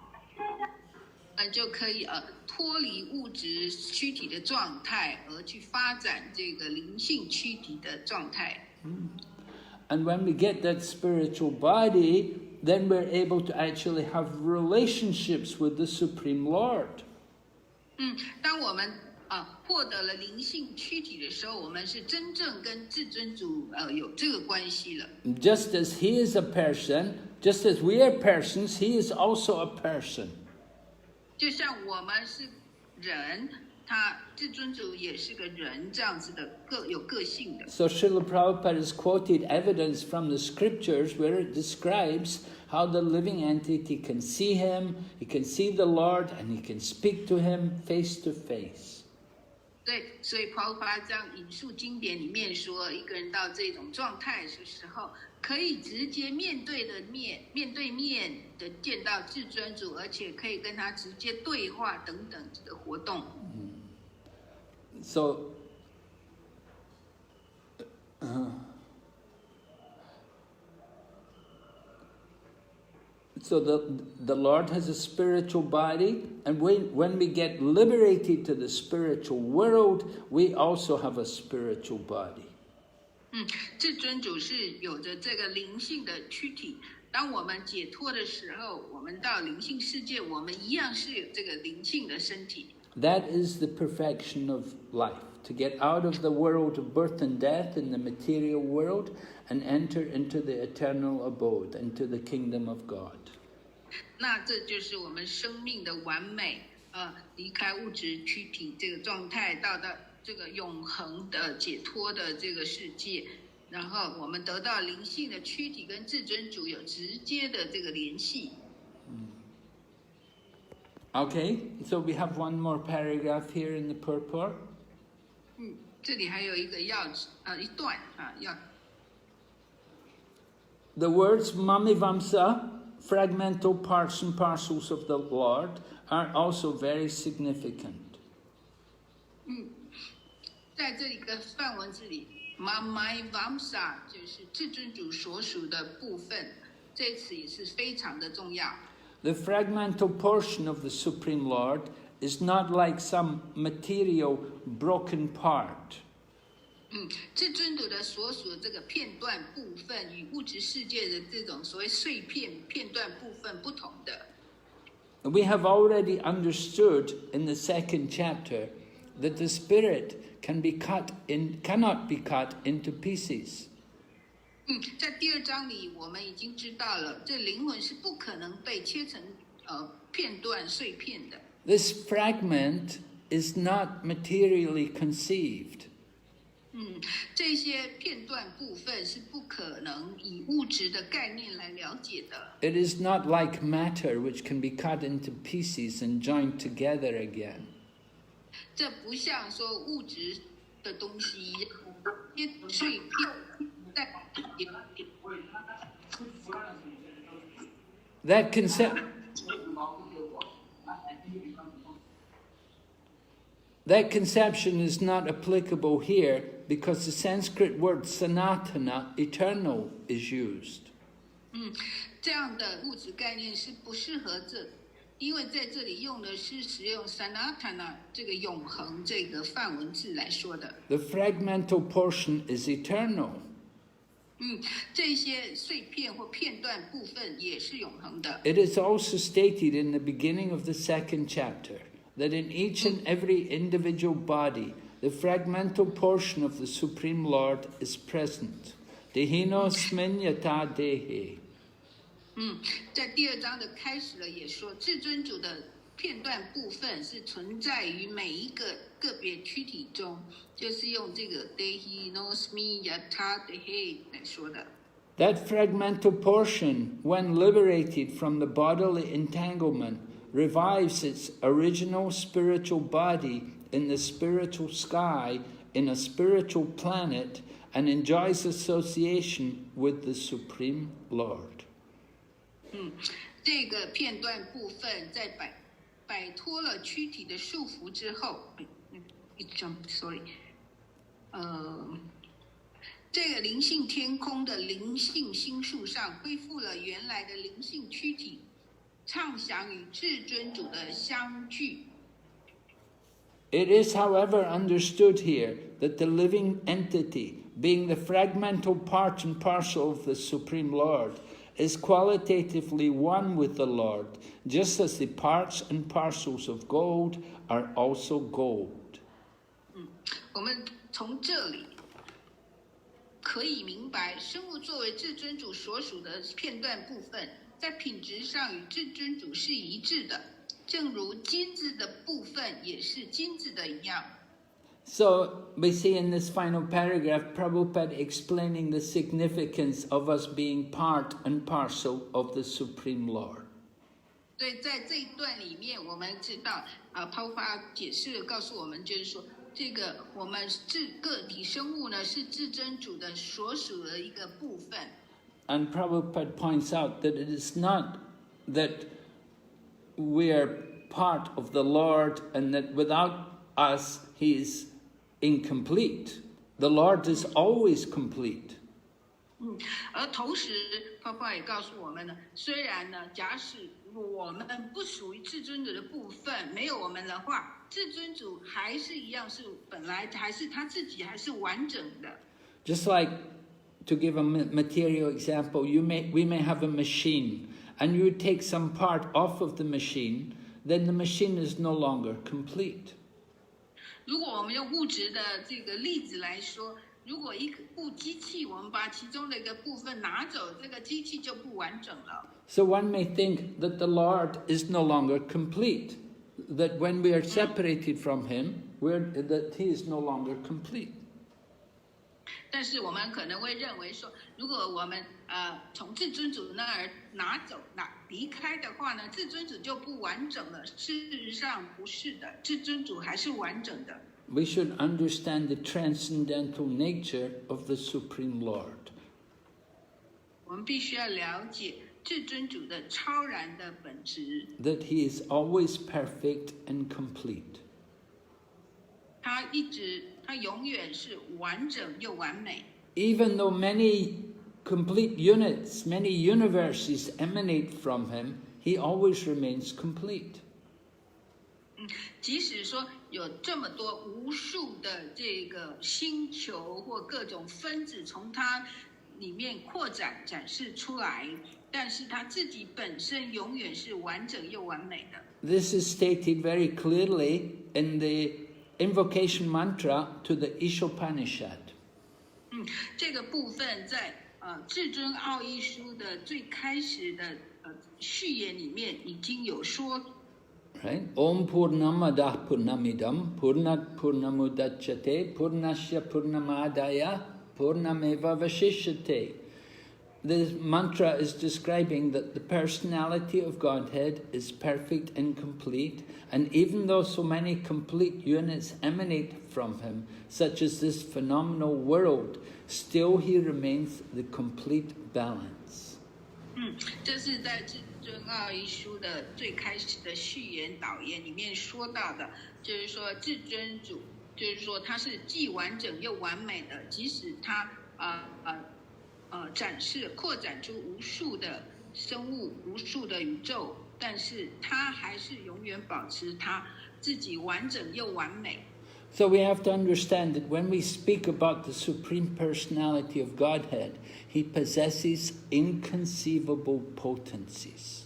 就可以脱离物质躯体的状态，而去发展这个灵性躯体的状态。And when we get that spiritual body, then we're able to actually have relationships with the Supreme Lord. 当我们获得了灵性躯体的时候，我们是真正跟至尊主有这个关系了。Just as he is a person, just as we are persons, he is also a person. 就像我们是人，他至尊主也是个人，这样子的有个性的。So Srila Prabhupada has quoted evidence from the scriptures where it describes how the living entity can see him, he can see the Lord, and he can speak to him face to face. 对，所以 Prabhupada 这样引述经典里面说，一个人到这种状态的时候，可以直接面对面的见到至尊主，而且可以跟他直接对话等等的活动。So the Lord has a spiritual body, and when we get liberated to the spiritual world, we also have a spiritual body. 至尊主是有着这个灵性的躯体。当我们解脱的时候，我们到灵性世界，我们一样是有这个灵性的身体。That is the perfection of life, to get out of the world of birth and death in the material world and enter into the eternal abode, into the kingdom of God. 那这就是我们生命的完美，离开物质躯体这个状态，到这个永恒的解脱的这个世界，然后我们得到灵性的躯体跟至尊主有直接的这个联系。Okay, so we have one more paragraph here in the purport. 这里还有一个一段要。The words mamaivāṁśo, fragmental parts and parcels of the Lord, are also very significant. 在这里的梵文字里 ，mamaivāṁśo 就是至尊主所属的部分，这词也是非常的重要。The fragmental portion of the Supreme Lord is not like some material broken part. 至尊主的所属的这个片段部分，与物质世界的这种所谓碎片段部分不同的。We have already understood in the second chapter that the spirit cannot be cut into pieces. 在第二章里，我们已经知道了，这灵魂是不可能被切成片段碎片的。This fragment is not materially conceived. 这些片段部分是不可能以物质的概念来了解的。It is not like matter which can be cut into pieces and joined together again. 这不像说物质的东西一碎片。That conception is not applicable here because the Sanskrit word sanātanaḥ, eternal, is used. 这样的物质概念是不适合因为在这里用的是使用 sanātanaḥ 这个永恒这个梵文字来说的。The fragmental portion is eternal. 这些碎片或片段部分也是永恒的。It is also stated in the beginning of the second chapter that in each and every individual body, the fragmental portion of the Supreme Lord is present. Dehinosmin yata dehe. 在第2章的开始了，也说至尊主的片段部分是存在于每一个个别躯体中，就是用这个 dehinosmin yata dehe 来说的。That fragmental portion, when liberated from the bodily entanglement, revives its original spiritual body in the spiritual sky, in a spiritual planet, and enjoys association with the Supreme Lord. 这个片段部分在摆脱了躯体的束缚之后，这个灵性天空的灵性星宿上恢复了原来的灵性躯体，畅享与至尊主的相聚。It is, however, understood here that the living entity, being the fragmental part and parcel of the Supreme Lord, is qualitatively one with the Lord, just as the parts and parcels of gold are also gold. 我们从这里可以明白，生物作为至尊主所属的片段部分，在品质上与至尊主是一致的，正如金子的部分也是金子的一样。So we see in this final paragraph Prabhupada explaining the significance of us being part and parcel of the Supreme Lord. 所以在这一段里面，我们知道Prabhupada解释告诉我们，就是说，这个我们个体生物呢，是至尊主的所属的一个部分。And Prabhupada points out that it is not that we are part of the Lord and that without us He is incomplete. The Lord is always complete. 而同时，Prabhupada也告诉我们呢，虽然呢，假使我们不属于至尊主的部分，没有我们的话，至尊主还是一样，是本来还是他自己还是完整的。Just like, to give a material example, we may have a machine, and you take some part off of the machine, then the machine is no longer complete. 如果我们用物质的这个例子来说，如果一部机器，我们把其中的一个部分拿走，这个机器就不完整了。So one may think that the Lord is no longer complete, that when we are separated from Him, that He is no longer complete. 但是我们可能会认为说，如果我们从至尊主那儿离开的话呢，至尊主就不完整了。事实上不是的，至尊主还是完整的。We should understand the transcendental nature of the Supreme Lord. 我们必须要了解至尊主的超然的本质。That He is always perfect and complete. 他永远是完整又完美。Even though many complete units, many universes emanate from Him, He always remains complete. 即使说有这么多无数的这个星球或各种分子从它里面展示出来，但是他自己本身永远是完整又完美的。This is stated very clearly in the invocation mantra to the Ishopanishad. 这个部分在至尊奥义书的最开始的序言里面已经有说。Right? Om Purnamadah Purnamidam Purnat Purnamudachyate Purnasya Purnamadaya Purnameva Vashishyate. This mantra is describing that the personality of Godhead is perfect and complete, and even though so many complete units emanate from Him, such as this phenomenal world, still He remains the complete balance. 这是在至尊奥义书的最开始的序言导言里面说到的，就是说至尊主，就是说他是既完整又完美的，即使他扩展出无数的生物、无数的宇宙，但是他还是永远保持他自己完整又完美。So we have to understand that when we speak about the Supreme Personality of Godhead, He possesses inconceivable potencies.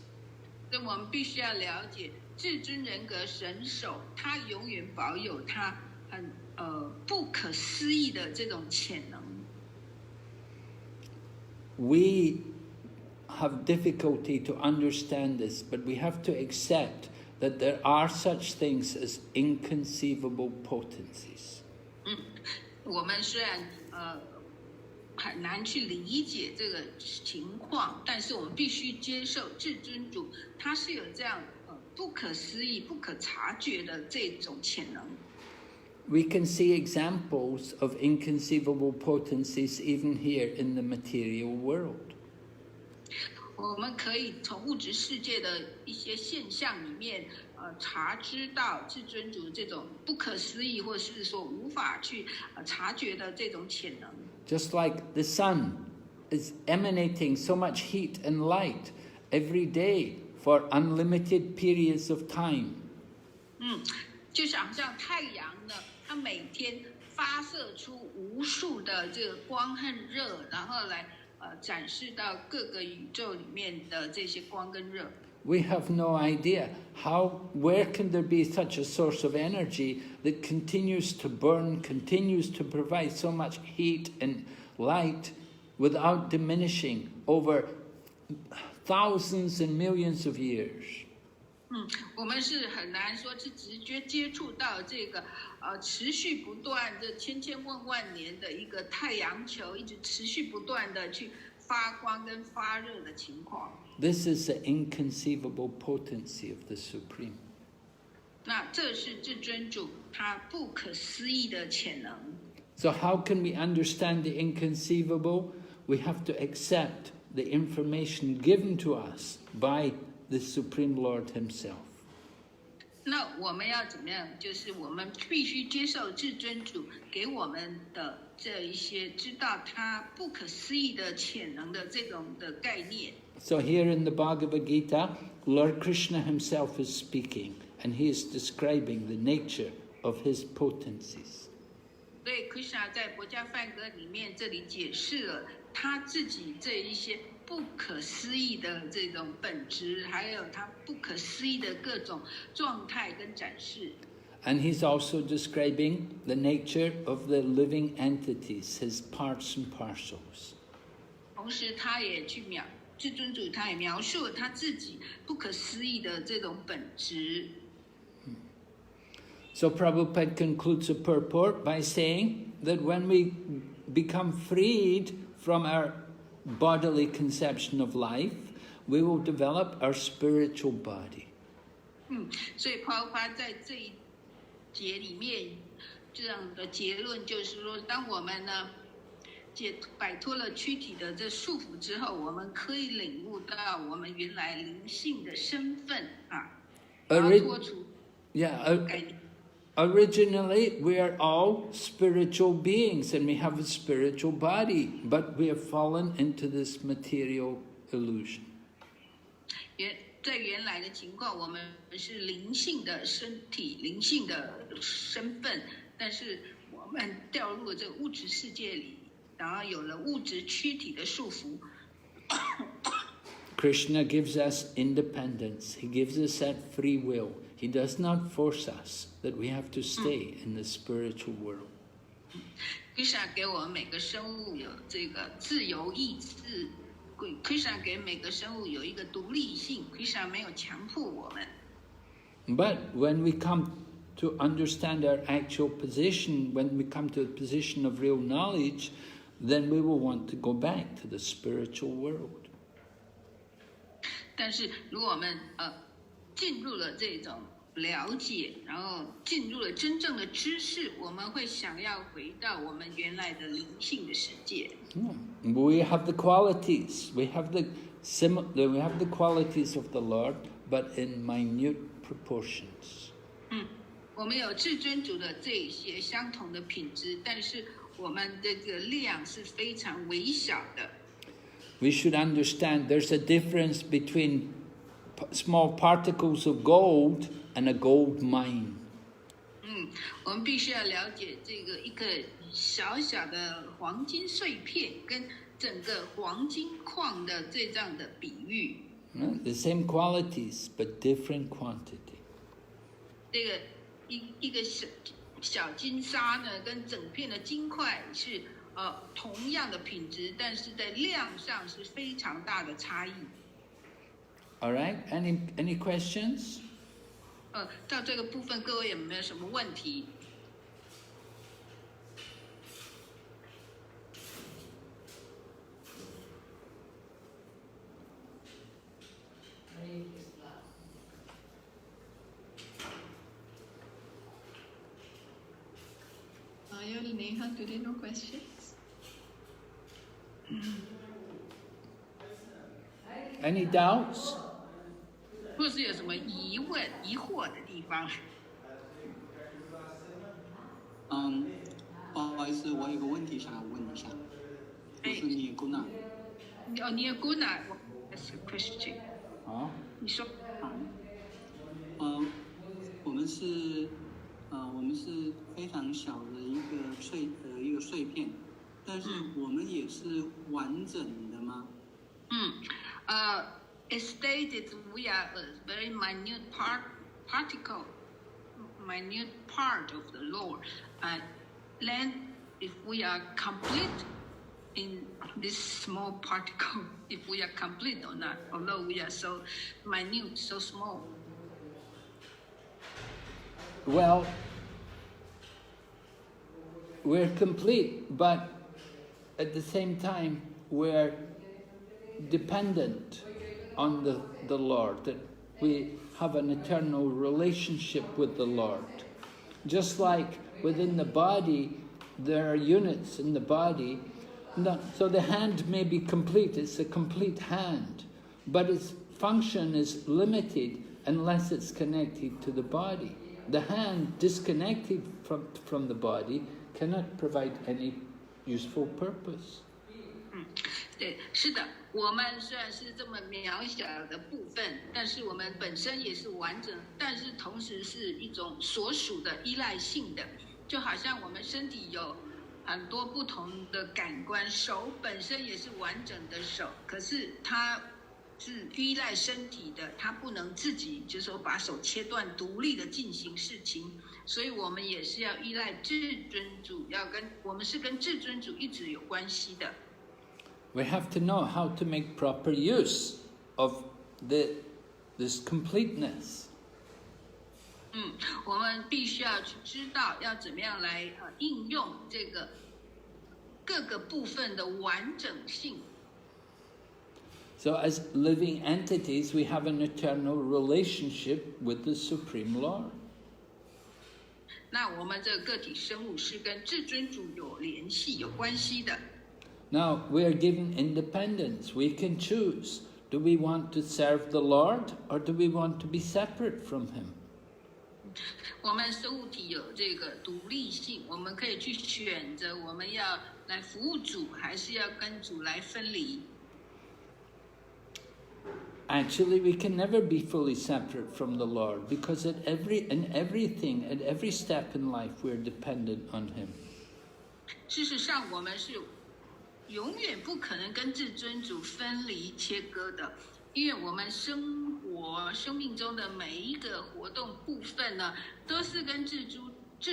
所以我们必须要了解至尊人格神手，他永远保有他很不可思议的这种潜能。We have difficulty to understand this, but we have to accept that there are such things as inconceivable potencies. 我们虽然很难去理解这个情况，但是我们必须接受至尊主他是有这样不可思议、不可察觉的这种潜能。We can see examples of inconceivable potencies even here in the material world. 我们可以从物质世界的一些现象里面，察知到至尊主这种不可思议，或是说无法去察觉的这种潜能。Just like the sun is emanating so much heat and light every day for unlimited periods of time. 就想像太阳呢，它每天发射出无数的这个光和热，然后来展示到各个宇宙里面的这些光跟热。We have no idea where can there be such a source of energy that continues to burn, continues to provide so much heat and light without diminishing over thousands and millions of years. 我们是很难说是直接接触到这个持续不断这千千万万年的一个太阳球，一直持续不断的去发光跟发热的情况。This is the inconceivable potency of the Supreme. 那这是至尊主他不可思议的潜能。So how can we understand the inconceivable? We have to accept the information given to us by the Supreme Lord Himself. 那我们要怎么样？就是我们必须接受至尊主给我们的这一些知道他不可思议的潜能的这种的概念。So here in the Bhagavad Gita, Lord Krishna Himself is speaking, and He is describing the nature of His potencies. 所以 Krishna 在《博迦梵歌》里面这里解释了他自己这一些不可思议的这种本质，还有他不可思议的各种状态跟展示。And He's also describing the nature of the living entities, His parts and parcels. 同时，他也至尊主他也描述了他自己不可思议的这种本质。So Prabhupada concludes the purport by saying that when we become freed from our bodily conception of life, we will develop our spiritual body. 所以Prabhupada在这一节里面这样的结论就是说，当我们呢摆脱了躯体的这束缚之后，我们可以领悟到我们原来灵性的身份然后脱除概念。Originally, we are all spiritual beings and we have a spiritual body, but we have fallen into this material illusion. 在原来的情况，我们是灵性的身体、灵性的身份，但是我们掉入了这个物质世界里，然后有了物质躯体的束缚。Krishna gives us independence. He gives us that free will. He does not force us that we have to stay in the spiritual world. Krishna 给我们每个生物有这个自由意志。Krishna 给每个生物有一个独立性。Krishna 没有强迫我们。But when we come to understand our actual position, when we come to a position of real knowledge, then we will want to go back to the spiritual world. 但是如果我们进入了这种了解，然后进入了真正的知识，我们会想要回到我们原来的灵性的世界。We have the qualities. We have the qualities of the Lord, but in minute proportions. 我们有至尊主的这些相同的品质，但是我们这个量是非常微小的。We should understand there's a difference between small particles of gold and a gold mine. 我们必须要了解这个一个小小的黄金碎片跟整个黄金矿的这样的比喻。The same qualities, but different quantity. 这个一个小金沙呢，跟整片的金块是同样的品质，但是在量上是非常大的差异。All right. Any questions? 到这个部分，各位有没有什么问题？Neha, do they know questions? Any doubts? 或是有什么疑惑的地方？不好意思，我有个问题想要问一下，就是你姑娘。你姑娘 ，That's a question。你说。我们是非常小的一个碎片，但是我们也是完整的吗？It stated we are a very minute minute part of the Lord. Then, if we are complete in this small particle, if we are complete or not, although we are so minute, so small. Well, we're complete, but at the same time, we're dependent on the Lord, that we have an eternal relationship with the Lord. Just like within the body, there are units in the body, so the hand may be complete, it's a complete hand, but its function is limited unless it's connected to the body. The hand disconnected from the body cannot provide any useful purpose. 对，是的，我们虽然是这么渺小的部分，但是我们本身也是完整，但是同时是一种所属的依赖性的，就好像我们身体有很多不同的感官，手本身也是完整的手，可是它是依赖身体的，它不能自己就是说把手切断，独立的进行事情，所以我们也是要依赖至尊主，我们是跟至尊主一直有关系的。We have to know how to make proper use of this completeness. 我们必须要去知道要怎么样来应用这个各个部分的完整性。So as living entities, we have an eternal relationship with the Supreme Lord. 那我们这个体生物是跟至尊主有联系、有关系的。Now, we are given independence. We can choose. Do we want to serve the Lord or do we want to be separate from Him? 我们生物体有这个独立性，我们可以去选择我们要来服务主，还是要跟主来分离。Actually, we can never be fully separate from the Lord because in every step in life, we're dependent on Him. 事实上，我们是永远不可能跟至尊主分离切割的，因为我们生命中的每一个活动部分呢，都是跟至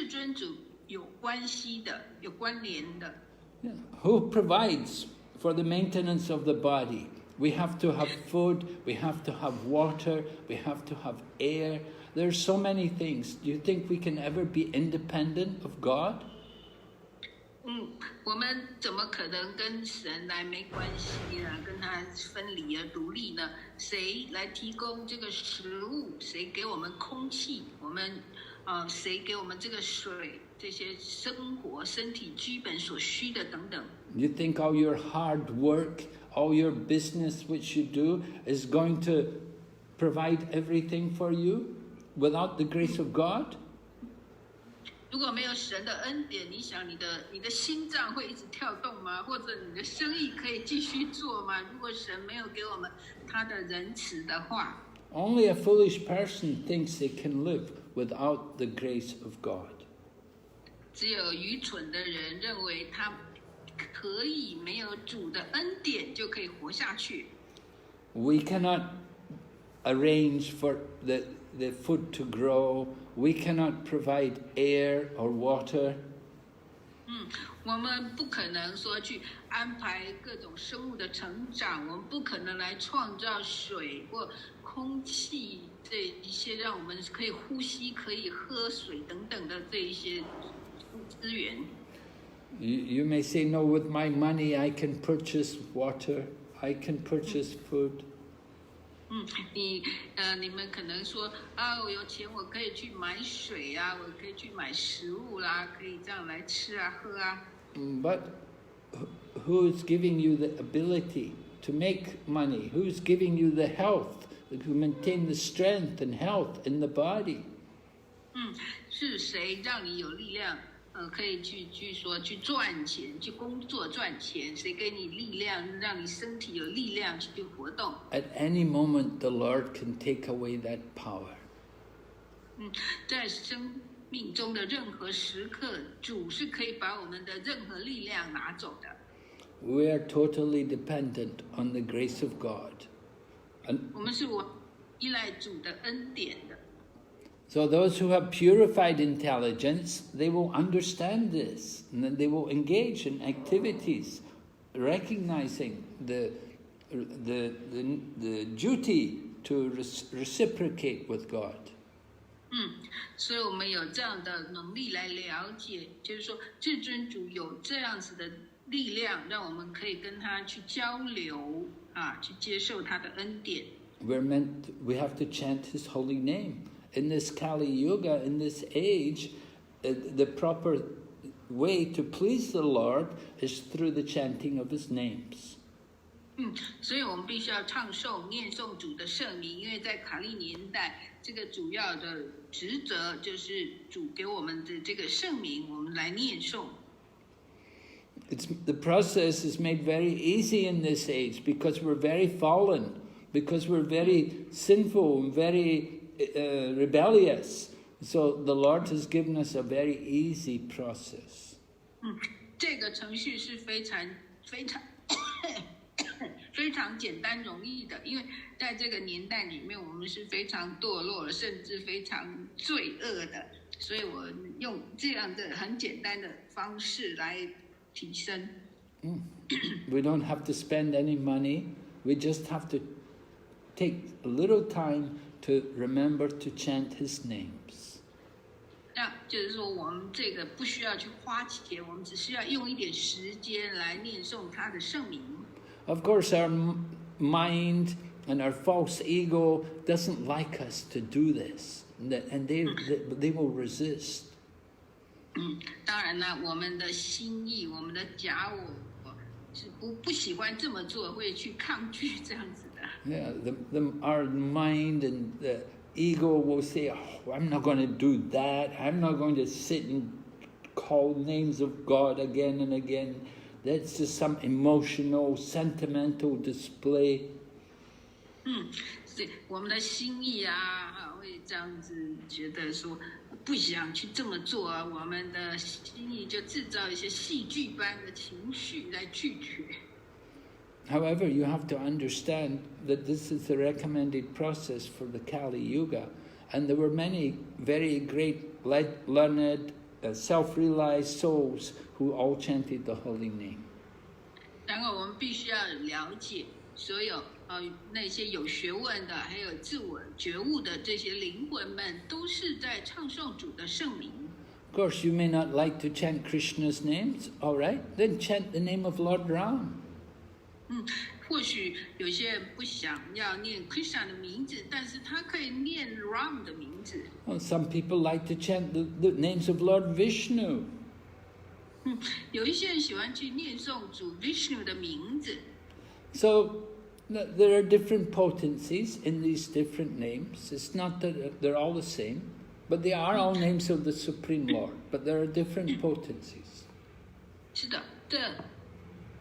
尊主有关系的、有关联的。Yeah. Who provides for the maintenance of the body? We have to have food, we have to have water, we have to have air. There's so many things. Do you think we can ever be independent of God? 我们怎么可能跟神来没关系呢？跟他分离而独立呢？谁来提供这个食物？谁给我们空气？谁给我们这个水？这些生活、身体基本所需的等等。You think all your hard work, all your business which you do is going to provide everything for you without the grace of God? 如果没有神的恩典，你想你的心脏会一直跳动吗？或者你的生意可以继续做吗？如果神没有给我们他的仁慈的话 Only a foolish person thinks they can live without the grace of God. 只有愚蠢的人认为他可以没有主的恩典就可以活下去。We cannot arrange for the food to grow. We cannot provide air or water. 我们不可能说去安排各种生物的成长，我们不可能来创造水或空气这一些让我们可以呼吸、可以喝水等等的这一些资源。You may say, no, with my money I can purchase water, I can purchase food. 你们可能说我有钱，我可以去买水啊，我可以去买食物啦，可以这样来吃啊、喝啊。But who is giving you the ability to make money? Who is giving you the health to maintain the strength and health in the body? 是谁让你有力量？可以去赚钱，去工作赚钱，谁给你力量，让你身体有力量去活动？ At any moment, the Lord can take away that power. 在生命中的任何时刻，主是可以把我们的任何力量拿走的。We are totally dependent on the grace of God. 我们是依赖主的恩典的。So those who have purified intelligence, they will understand this, and then they will engage in activities, recognizing the duty to reciprocate with God. 所以我们有这样的能力来了解，就是说至尊主有这样子的力量，让我们可以跟他去交流去接受他的恩典。We have to chant His holy name. In this Kali Yuga, in this age, the proper way to please the Lord is through the chanting of His names. 所以我们必须要唱诵、念诵主的圣名，因为在卡利年代，这个主要的职责就是主给我们的这个圣名，我们来念诵。The process is made very easy in this age because we're very fallen, because we're very sinful, very rebellious. So the Lord has given us a very easy process. 这个程序是非常简单容易的，因为在这个年代里面，我们是非常堕落，甚至非常罪恶的，所以我用这样的很简单的方式来提升。We don't have to spend any money. We just have to take a little time to remember to chant His names. 那就是说，我们这个不需要去花钱，我们只需要用一点时间来念诵他的圣名。Of course, our mind and our false ego doesn't like us to do this, and they will resist. 当然呢，我们的心意，我们的假我是不喜欢这么做，会去抗拒这样子的。Yeah, our mind and the ego will say, "Oh, I'm not going to do that. I'm not going to sit and call names of God again and again. That's just some emotional, sentimental display." 是我们的心意会这样子觉得说不想去这么做我们的心意就制造一些戏剧般的情绪来拒绝。However, you have to understand that this is the recommended process for the Kali Yuga, and there were many very great, learned, self-realized souls who all chanted the holy name. 然后我们必须要了解所有那些有学问的，还有自我觉悟的这些灵魂们，都是在唱诵主的圣名。Of course, you may not like to chant Krishna's names. All right, then chant the name of Lord Ram. 或许有些人不想要念 Krishna 的名字，但是他可以念 Ram 的名字。Some people like to chant the names of Lord Vishnu. 有一些人喜欢去念诵主 Vishnu 的名字。So there are different potencies in these different names. It's not that they're all the same, but they are all names of the Supreme Lord. But there are different potencies. 是的，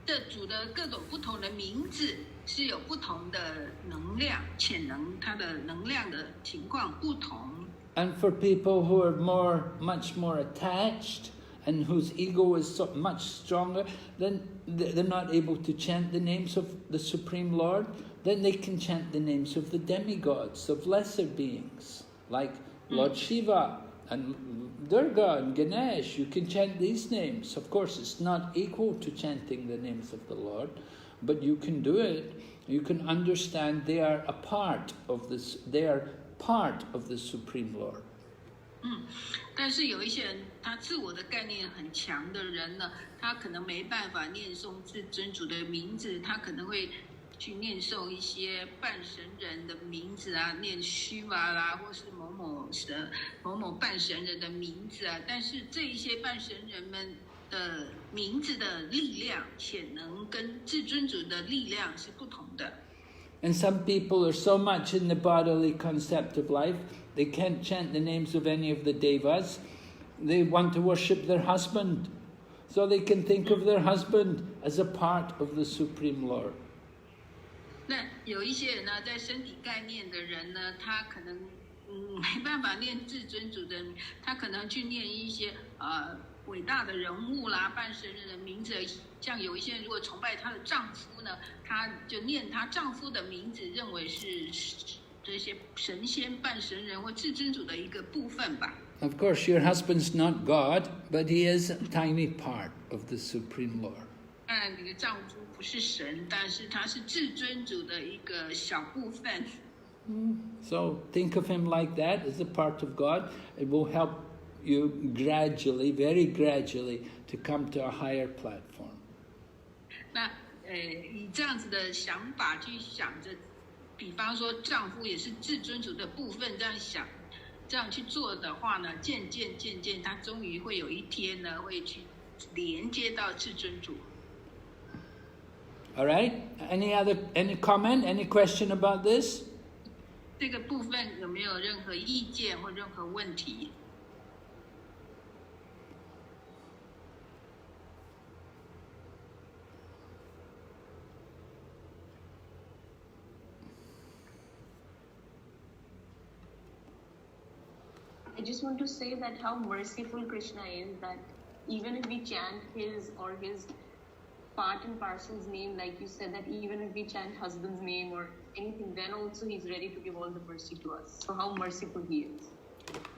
这主的各种不同的名字是有不同的能量潜能，它的能量的情况不同。And for people who are much more attached and whose ego is so much stronger, then they're not able to chant the names of the Supreme Lord, then they can chant the names of the demigods, of lesser beings, like Lord Shiva and Durga and Ganesh. You can chant these names. Of course, it's not equal to chanting the names of the Lord, but you can do it. You can understand they are a part of this, they are part of the Supreme Lord. 但是有一些人，他自我的概念很强的人呢，他可能没办法念诵至尊主的名字，他可能会去念诵一些半神人的名字啊，念须瓦啦，或是某某半神人的名字啊。但是这一些半神人们的名字的力量、潜能跟至尊主的力量是不同的。And some people are so much in the bodily concept of life, they can't chant the names of any of the devas. They want to worship their husband, so they can think of their husband as a part of the Supreme Lord. 那有一些人呢，在身体概念的人呢，他可能没办法念至尊主的，他可能去念一些伟大的人物啦、半神人的名字。像有一些人如果崇拜她的丈夫呢，她就念她丈夫的名字，认为是这些神仙、半神人或至尊主的一个部分吧。Of course, your husband's not God, but he is a tiny part of the Supreme Lord. 你的丈夫不是神，但是他是至尊主的一个小部分。So think of him like that, as a part of God. It will help you gradually, very gradually, to come to a higher platform. 那以这样子的想法去想着，比方说丈夫也是至尊主的部分，这样想，这样去做的话呢，渐渐，他终于会有一天呢，会去连接到至尊主。All right. Any comment? Any question about this? 这个部分有没有任何意见或任何问题？ I just want to say that how merciful Krishna is, that even if we chant his or his part and parcel's name, like you said, that even if we chant husband's name or anything, then also he's ready to give all the mercy to us. So how merciful he is.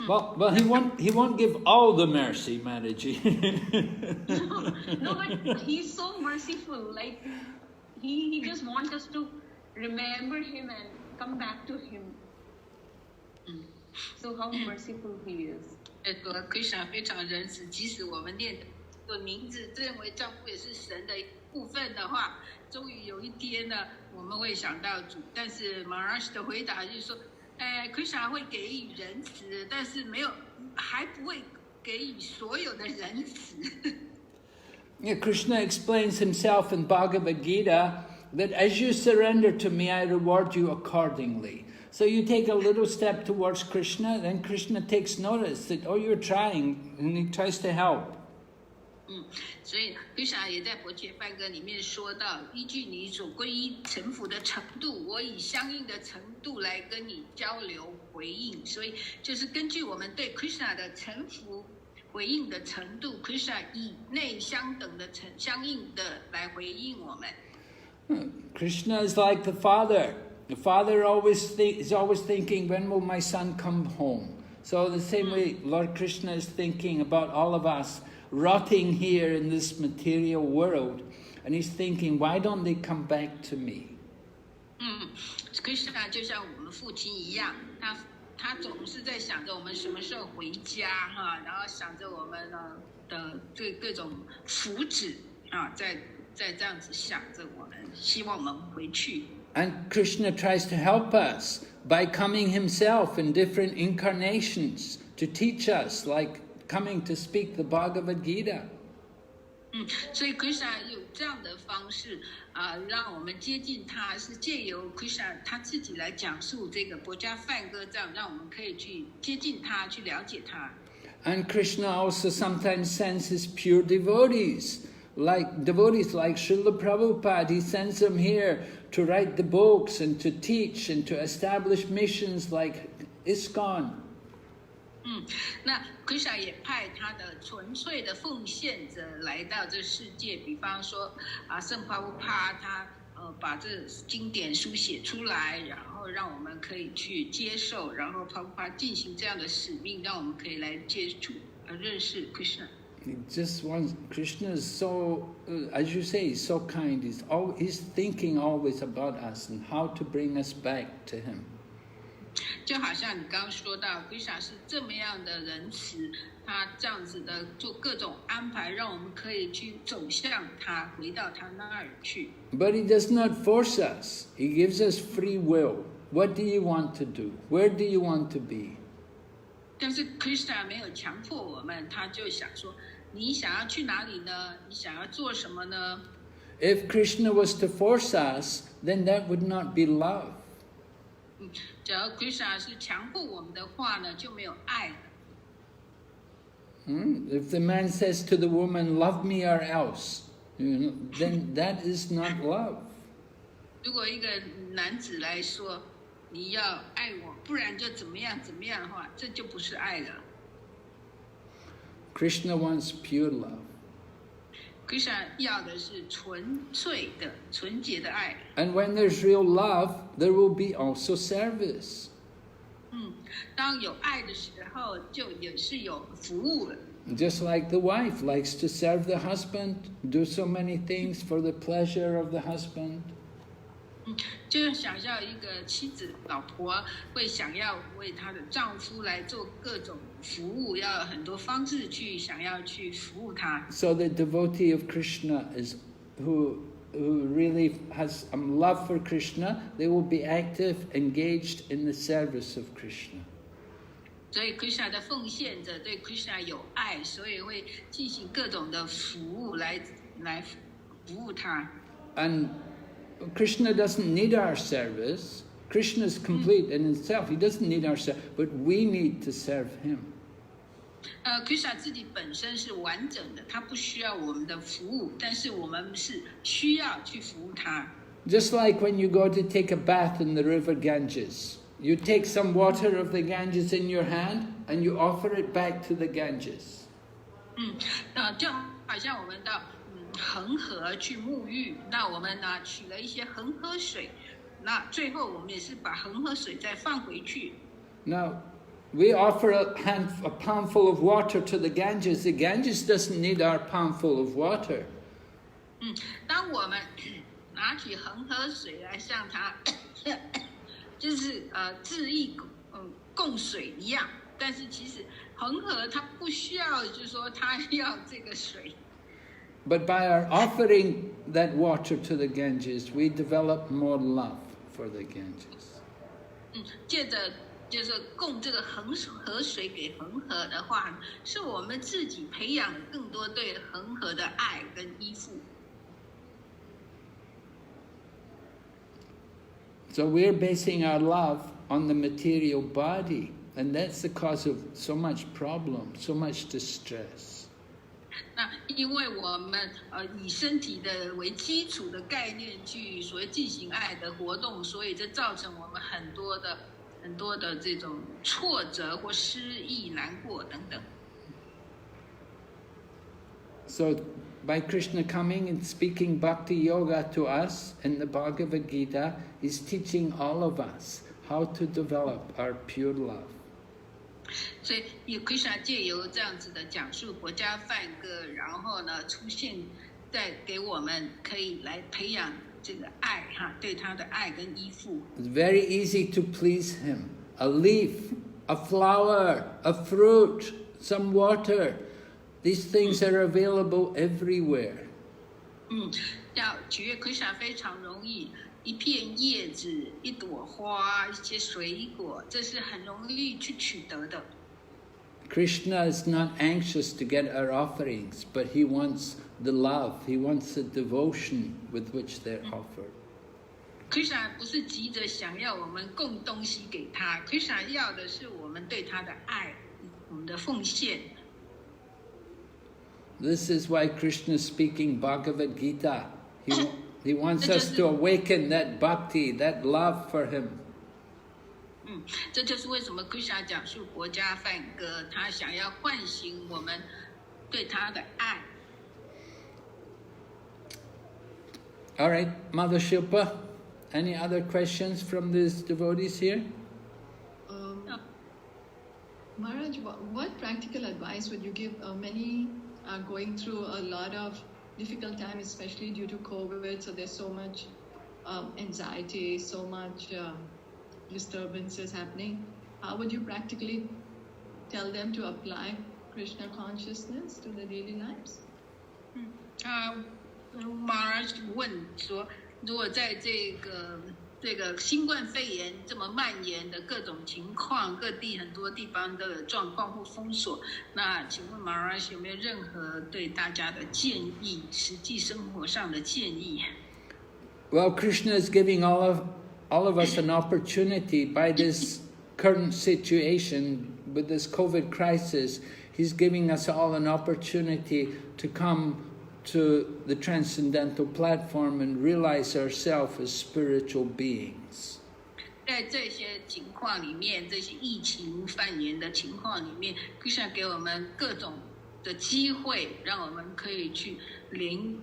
Well, he won't give all the mercy, Mataji. No, but he's so merciful. Like he just wants us to remember him and come back to him. So how merciful he is. Krishna 非常仁慈，即使我们念的名字认为丈夫也是神的一部分的话，终于有一天呢，我们会想到主。但是 Maharaj 的回答就是说，Krishna 会给予仁慈，但是还不会给予所有的仁慈。Yeah, Krishna explains himself in Bhagavad Gita that as you surrender to me, I reward you accordingly. So you take a little step towards Krishna, then Krishna takes notice that, oh, you're trying, and he tries to help. 所以 Krishna 也在《佛切梵歌》里面说到，依据你所皈依臣服的程度，我以相应的程度来跟你交流回应。所以就是根据我们对 Krishna 的臣服回应的程度 ，Krishna 以内相等的相应的来回应我们。Krishna is like the father. The father is always thinking, when will my son come home? So the same way Lord Krishna is thinking about all of us rotting here in this material world, and he's thinking, why don't they come back to me? Krishna 就像我们父亲一样，他总是在想着我们什么时候回家哈，然后想着我们的各种福祉啊，在这样子想着我们，希望我们回去。And Krishna tries to help us by coming himself in different incarnations to teach us, like coming to speak the Bhagavad Gita. 所以 Krishna 有这样的方式让我们接近他，是借由 Krishna 他自己来讲述这个佛家梵歌，这样让我们可以去接近他，去了解他。And Krishna also sometimes sends his pure devotees like Srila Prabhupada. He sends them here to write the books and to teach and to establish missions like ISKCON. 那 Krishna 也派他的纯粹的奉献者来到这世界，比方说圣帕布帕他把这经典书写出来，然后让我们可以去接受，然后帕布帕进行这样的使命，让我们可以来接触认识 Krishna。He just wants, Krishna is so, as you say, he's so kind. He's thinking always about us and how to bring us back to him. 就好像你刚刚说到 Krishna 是这么样的仁慈，他这样子的做各种安排，让我们可以去走向他，回到他那儿去。But he does not force us. He gives us free will. What do you want to do? Where do you want to be? 但是 Krishna 没有强迫我们，他就想说，你想要去哪里呢？你想要做什么呢？ If Krishna was to force us, then that would not be love. 只要 Krishna 是强迫我们的话呢，就没有爱了。If the man says to the woman, "Love me or else," then that is not love. 如果一个男子来说，你要爱我，不然就怎么样怎么样的话，这就不是爱了。Krishna wants pure love. Krishna 要的是纯粹的、纯洁的爱。And when there's real love, there will be also service. 当有爱的时候，就也是有服务了。Just like the wife likes to serve the husband, do so many things for the pleasure of the husband. 就是想象一个妻子、老婆会想要为她的丈夫来做各种服务，要有很多方式去想要去服务他。So the devotee of Krishna is who really has love for Krishna, they will be active, engaged in the service of Krishna. 所以 Krishna 的奉献者对 Krishna 有爱，所以会进行各种的服务来服务他。And Krishna doesn't need our service. Krishna is complete in himself. He doesn't need our service, but we need to serve him. Krishna 自己本身是完整的，他不需要我们的服务，但是我们是需要去服务他。Just like when you go to take a bath in the river Ganges, you take some water of the Ganges in your hand and you offer it back to the Ganges. 就好像我们到恒河去沐浴，那我们呢取了一些恒河水，那最后我们也是把恒河水再放回去。Now, we offer a palmful of water to the Ganges. The Ganges doesn't need our palmful of water. 当我们拿起恒河水来向它，就是致意供水一样，但是其实恒河它不需要，就是说它要这个水。But by our offering that water to the Ganges, we develop more love for the Ganges. 借着就是供这个恒河水给恒河的话，是我们自己培养更多对恒河的爱跟依附。So we're basing our love on the material body, and that's the cause of so much problem, so much distress. 那因为我们以身体的为基础的概念去所谓进行爱的活动，所以这造成我们很多的这种挫折或失意、难过等等。So by Krishna coming and speaking Bhakti Yoga to us in the Bhagavad Gita, he's teaching all of us how to develop our pure love. 所以以 Krishna 借由这样子的讲述国家梵歌，然后呢出现在给我们可以来培养这个爱对他的爱跟依附。It's very easy to please him. A leaf, a flower, a fruit, some water. These things are available everywhere. 要取悦 Krishna 非常容易。一片叶子、一朵花、一些水果，这是很容易去取得的。Krishna is not anxious to get our offerings, but he wants the love, he wants the devotion with which they're offered. Krishna 不是急着想要我们供东西给他 ，Krishna 要的是我们对他的爱，我们的奉献。This is why Krishna is speaking Bhagavad Gita. He wants us to awaken that bhakti, that love for him. 这就是为什么 Krishna 讲述国家梵歌，他想要唤醒我们对他的爱。All right, Mother Shilpa, any other questions from these devotees here? Maharaj, what practical advice would you give? Many are going through a lot of difficult time, especially due to COVID, so there's so much anxiety, so much disturbances happening. How would you practically tell them to apply Krishna consciousness to their daily lives? Maharaj 问说，如果在这个新冠肺炎这么蔓延的各种情况，各地很多地方的状况或封锁，那请问 Maharaj 有没有任何对大家的建议，实际生活上的建议？ Well, Krishna is giving all of us an opportunity by this current situation with this COVID crisis. He's giving us all an opportunity to come to the transcendental platform and realize ourselves as spiritual beings. 在这些情况里面，这些疫情蔓延的情况里面 ，Krishna 给我们各种的机会，让我们可以去领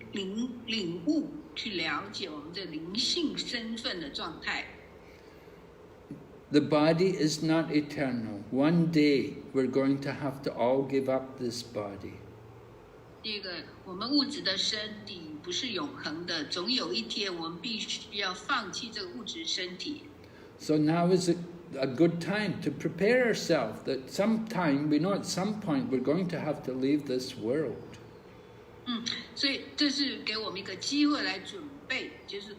悟、去了解我们这灵性身份的状态。The body is not eternal. One day we're going to have to all give up this body. 第一个，我们物质的身体不是永恒的，总有一天我们必须要放弃这个物质身体。So now is a good time to prepare ourselves that sometime, we know at some point we're going to have to leave this world. 所以这是给我们一个机会来准备，就是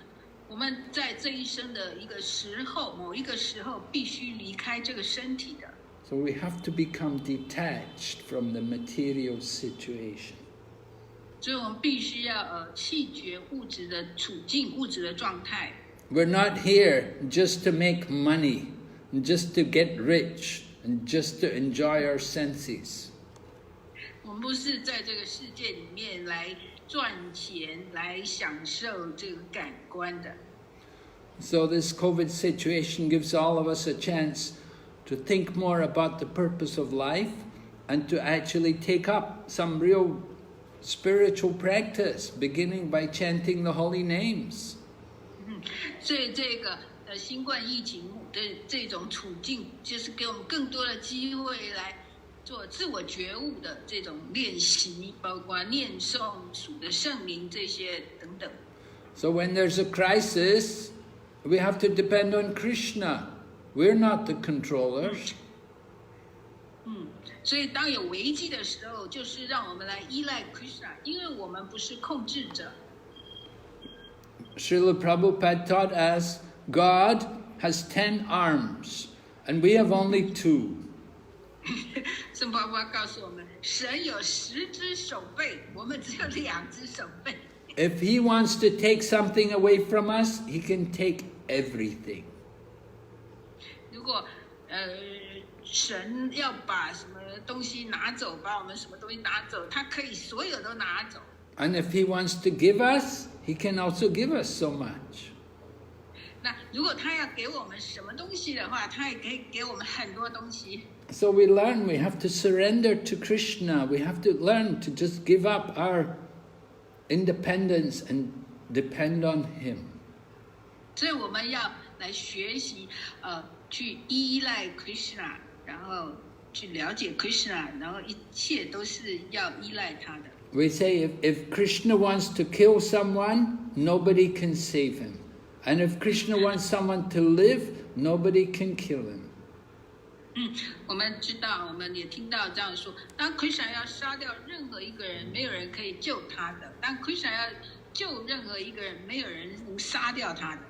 我们在这一生的一个时候，某一个时候必须离开这个身体的。So we have to become detached from the material situation. 所以我们必须要弃绝物质的处境、物质的状态。We're not here just to make money, and just to get rich, and just to enjoy our senses. 我们不是在这个世界里面来赚钱、来享受这个感官的。So this COVID situation gives all of us a chance to think more about the purpose of life and to actually take up some real spiritual practice, beginning by chanting the holy names. 所以这个新冠疫情的这种处境，就是给我们更多的机会来做自我觉悟的这种练习，包括念诵主的圣名这些等等。So when there's a crisis, we have to depend on Krishna. We're not the controllers. 所以当有危机的时候，就是让我们来依赖 Krishna， 因为我们不是控制者。Srila Prabhupada taught us God has 10 arms and we have only 2. 圣巴巴告诉我们，神有10只手背，我们只有2只手背。If he wants to take something away from us, he can take everything. 如果神要把什么东西拿走，把我们什么东西拿走，他可以所有都拿走。And if he wants to give us, he can also give us so much. 那如果他要给我们什么东西的话，他也可以给我们很多东西。So we learn we have to surrender to Krishna. We have to learn to just give up our independence and depend on him. 所以我们要来学习，去依赖 Krishna， 然后去了解 Krishna， 然后一切都是要依赖他的。We say if Krishna wants to kill someone, nobody can save him. And if Krishna wants someone to live, nobody can kill him. 我们知道，我们也听到这样说，当 Krishna 要杀掉任何一个人，没有人可以救他的；当 Krishna 要救任何一个人，没有人能杀掉他的。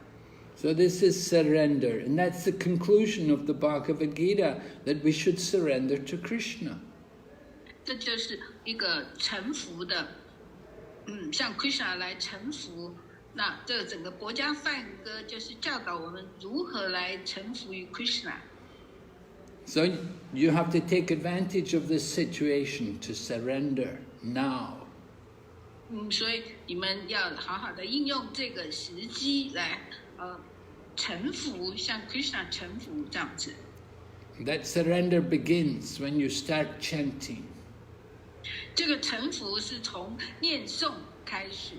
So this is surrender, and that's the conclusion of the Bhagavad Gita, that we should surrender to Krishna. 这就是一个臣服的，向 Krishna 来臣服。那这整个国家梵歌就是教导我们如何来臣服于 Krishna。So you have to take advantage of this situation to surrender now. 所以你们要好好的应用这个时机来臣服，向 Krishna 臣服这样子。That surrender begins when you start chanting. 这个臣服是从念诵开始。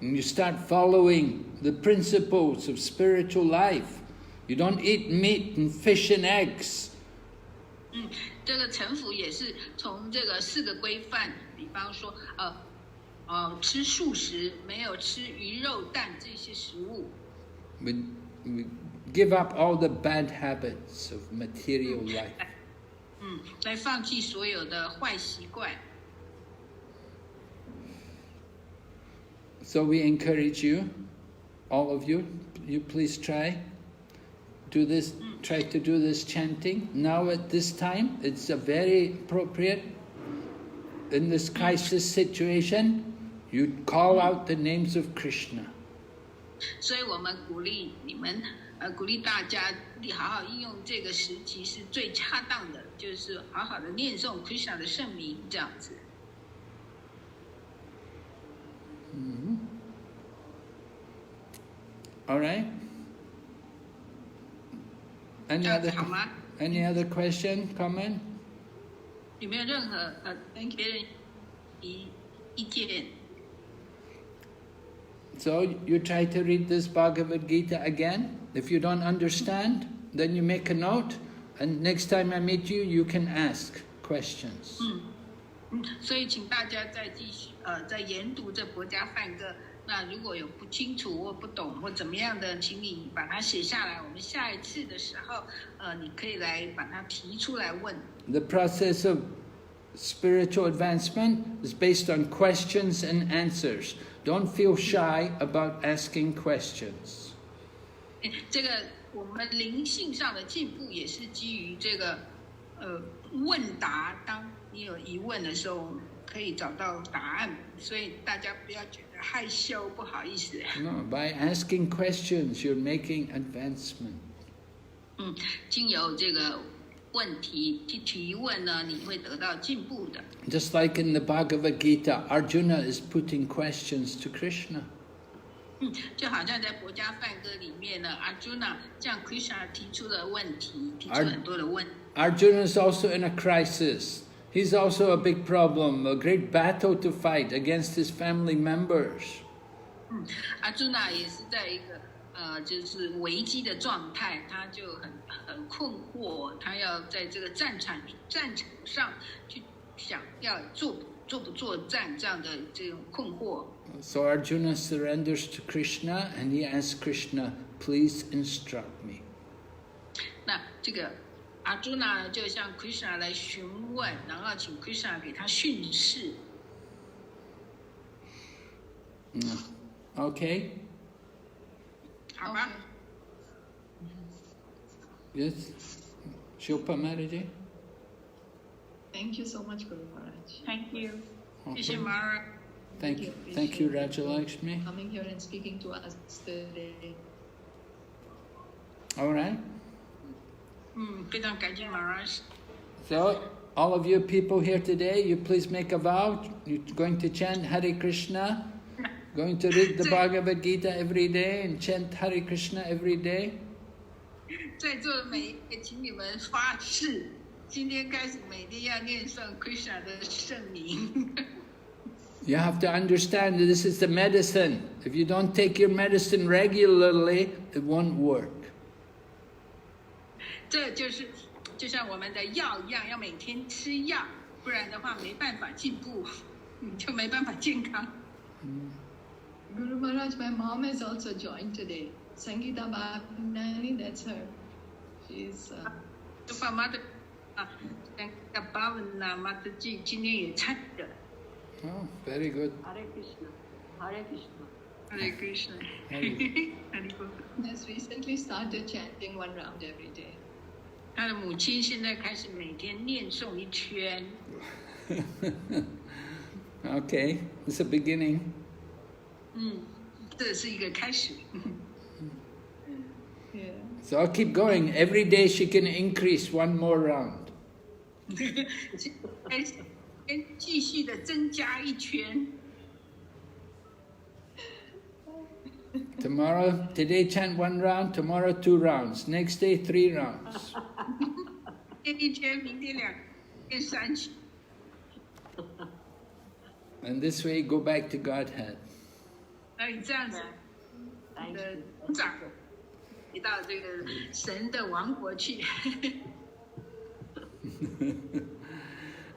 And you start following the principles of spiritual life. You don't eat meat and fish and eggs. 这个臣服也是从这个4个规范，比方说吃素食，没有吃鱼肉蛋这些食物。We give up all the bad habits of material life. 来放弃所有的坏习惯。So we encourage you, all of you, you please try to do this chanting. Now at this time, it's a very appropriate. In this crisis situation, you call out the names of Krishna. 所以我们鼓励你们，鼓励大家，你好好应用这个时期是最恰当的，就是好好的念诵 Krishna 的圣名，这样子。All right. Any other question, comment? 有没有任何别人意见？ So you try to read this Bhagavad Gita again. If you don't understand, then you make a note, and next time I meet you, you can ask questions. 所以请大家再继续再研读这国家梵歌。那如果有不清楚或不懂或怎么样的，请你把它写下来。我们下一次的时候，你可以来把它提出来问。The process of spiritual advancement is based on questions and answers. Don't feel shy about asking questions. 这个我们灵性上的进步也是基于这个问答。当你有疑问的时候，可以找到答案。所以大家不要觉得害羞，不好意思。No, by asking questions, you're making advancement. 经由这个问题去提问呢，你会得到进步的。Just like in the Bhagavad Gita, Arjuna is putting questions to Krishna. 就好像在国家梵歌里面呢 ，Arjuna 向 Krishna 提出了问题，提出很多的问题。Arjuna is also in a crisis. He's also a big problem, a great battle to fight against his family members. Arjuna 也是在一个就是危机的状态，他就很困惑，他要在这个战场上去想要做不作战这样的这种困惑。So Arjuna surrenders to Krishna and he asks Krishna, please instruct me. 那这个Arjuna 就向 Krishna 来询问，然后请 Krishna 给他训示。Okay. 好吧。Yes. Shilpa Mataji. Thank you so much, Guru Maharaj. Thank you. Okay. 谢谢 Mara. Thank you, Rajalakshmi. Coming here and speaking to us today. All right. 非常感谢 Maharaj. So, all of you people here today, you please make a vow. You're going to chant Hare Krishna, going to read the Bhagavad Gita every day and chant Hare Krishna every day. 在座的每一个，请你们发誓，今天开始每天要念诵 Krishna 的圣名。You have to understand that this is the medicine. If you don't take your medicine regularly, it won't work. 这就是就像我们的药一样，要每天吃药，不然的话没办法进步，你就没办法健康。Guru Maharaj, my mom has also joined today. Sangeeta Bhavnani, that's her. She's. 就爸妈的Bhavana Mataji 今天也参与了。Oh, very good. Hare Krishna. Hare Krishna. Hare Krishna. Has recently started chanting one round every day. 他的母亲现在开始每天念诵一圈。Okay, it's a beginning. 这是一个开始。Yeah. So I'll keep going. Every day she can increase one more round. 继续的增加一圈。Tomorrow, today chant 1 round, tomorrow 2 rounds, next day 3 rounds. And this way go back to Godhead.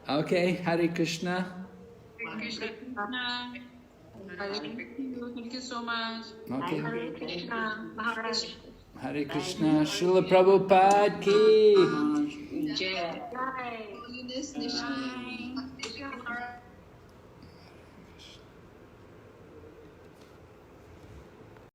Okay, Hare Krishna. Hare Krishna. Thank you so much. Okay. Hare Krishna. Maharaj. Hare Krishna. Srila Prabhupada ki. Jai. Holiness, Nishna.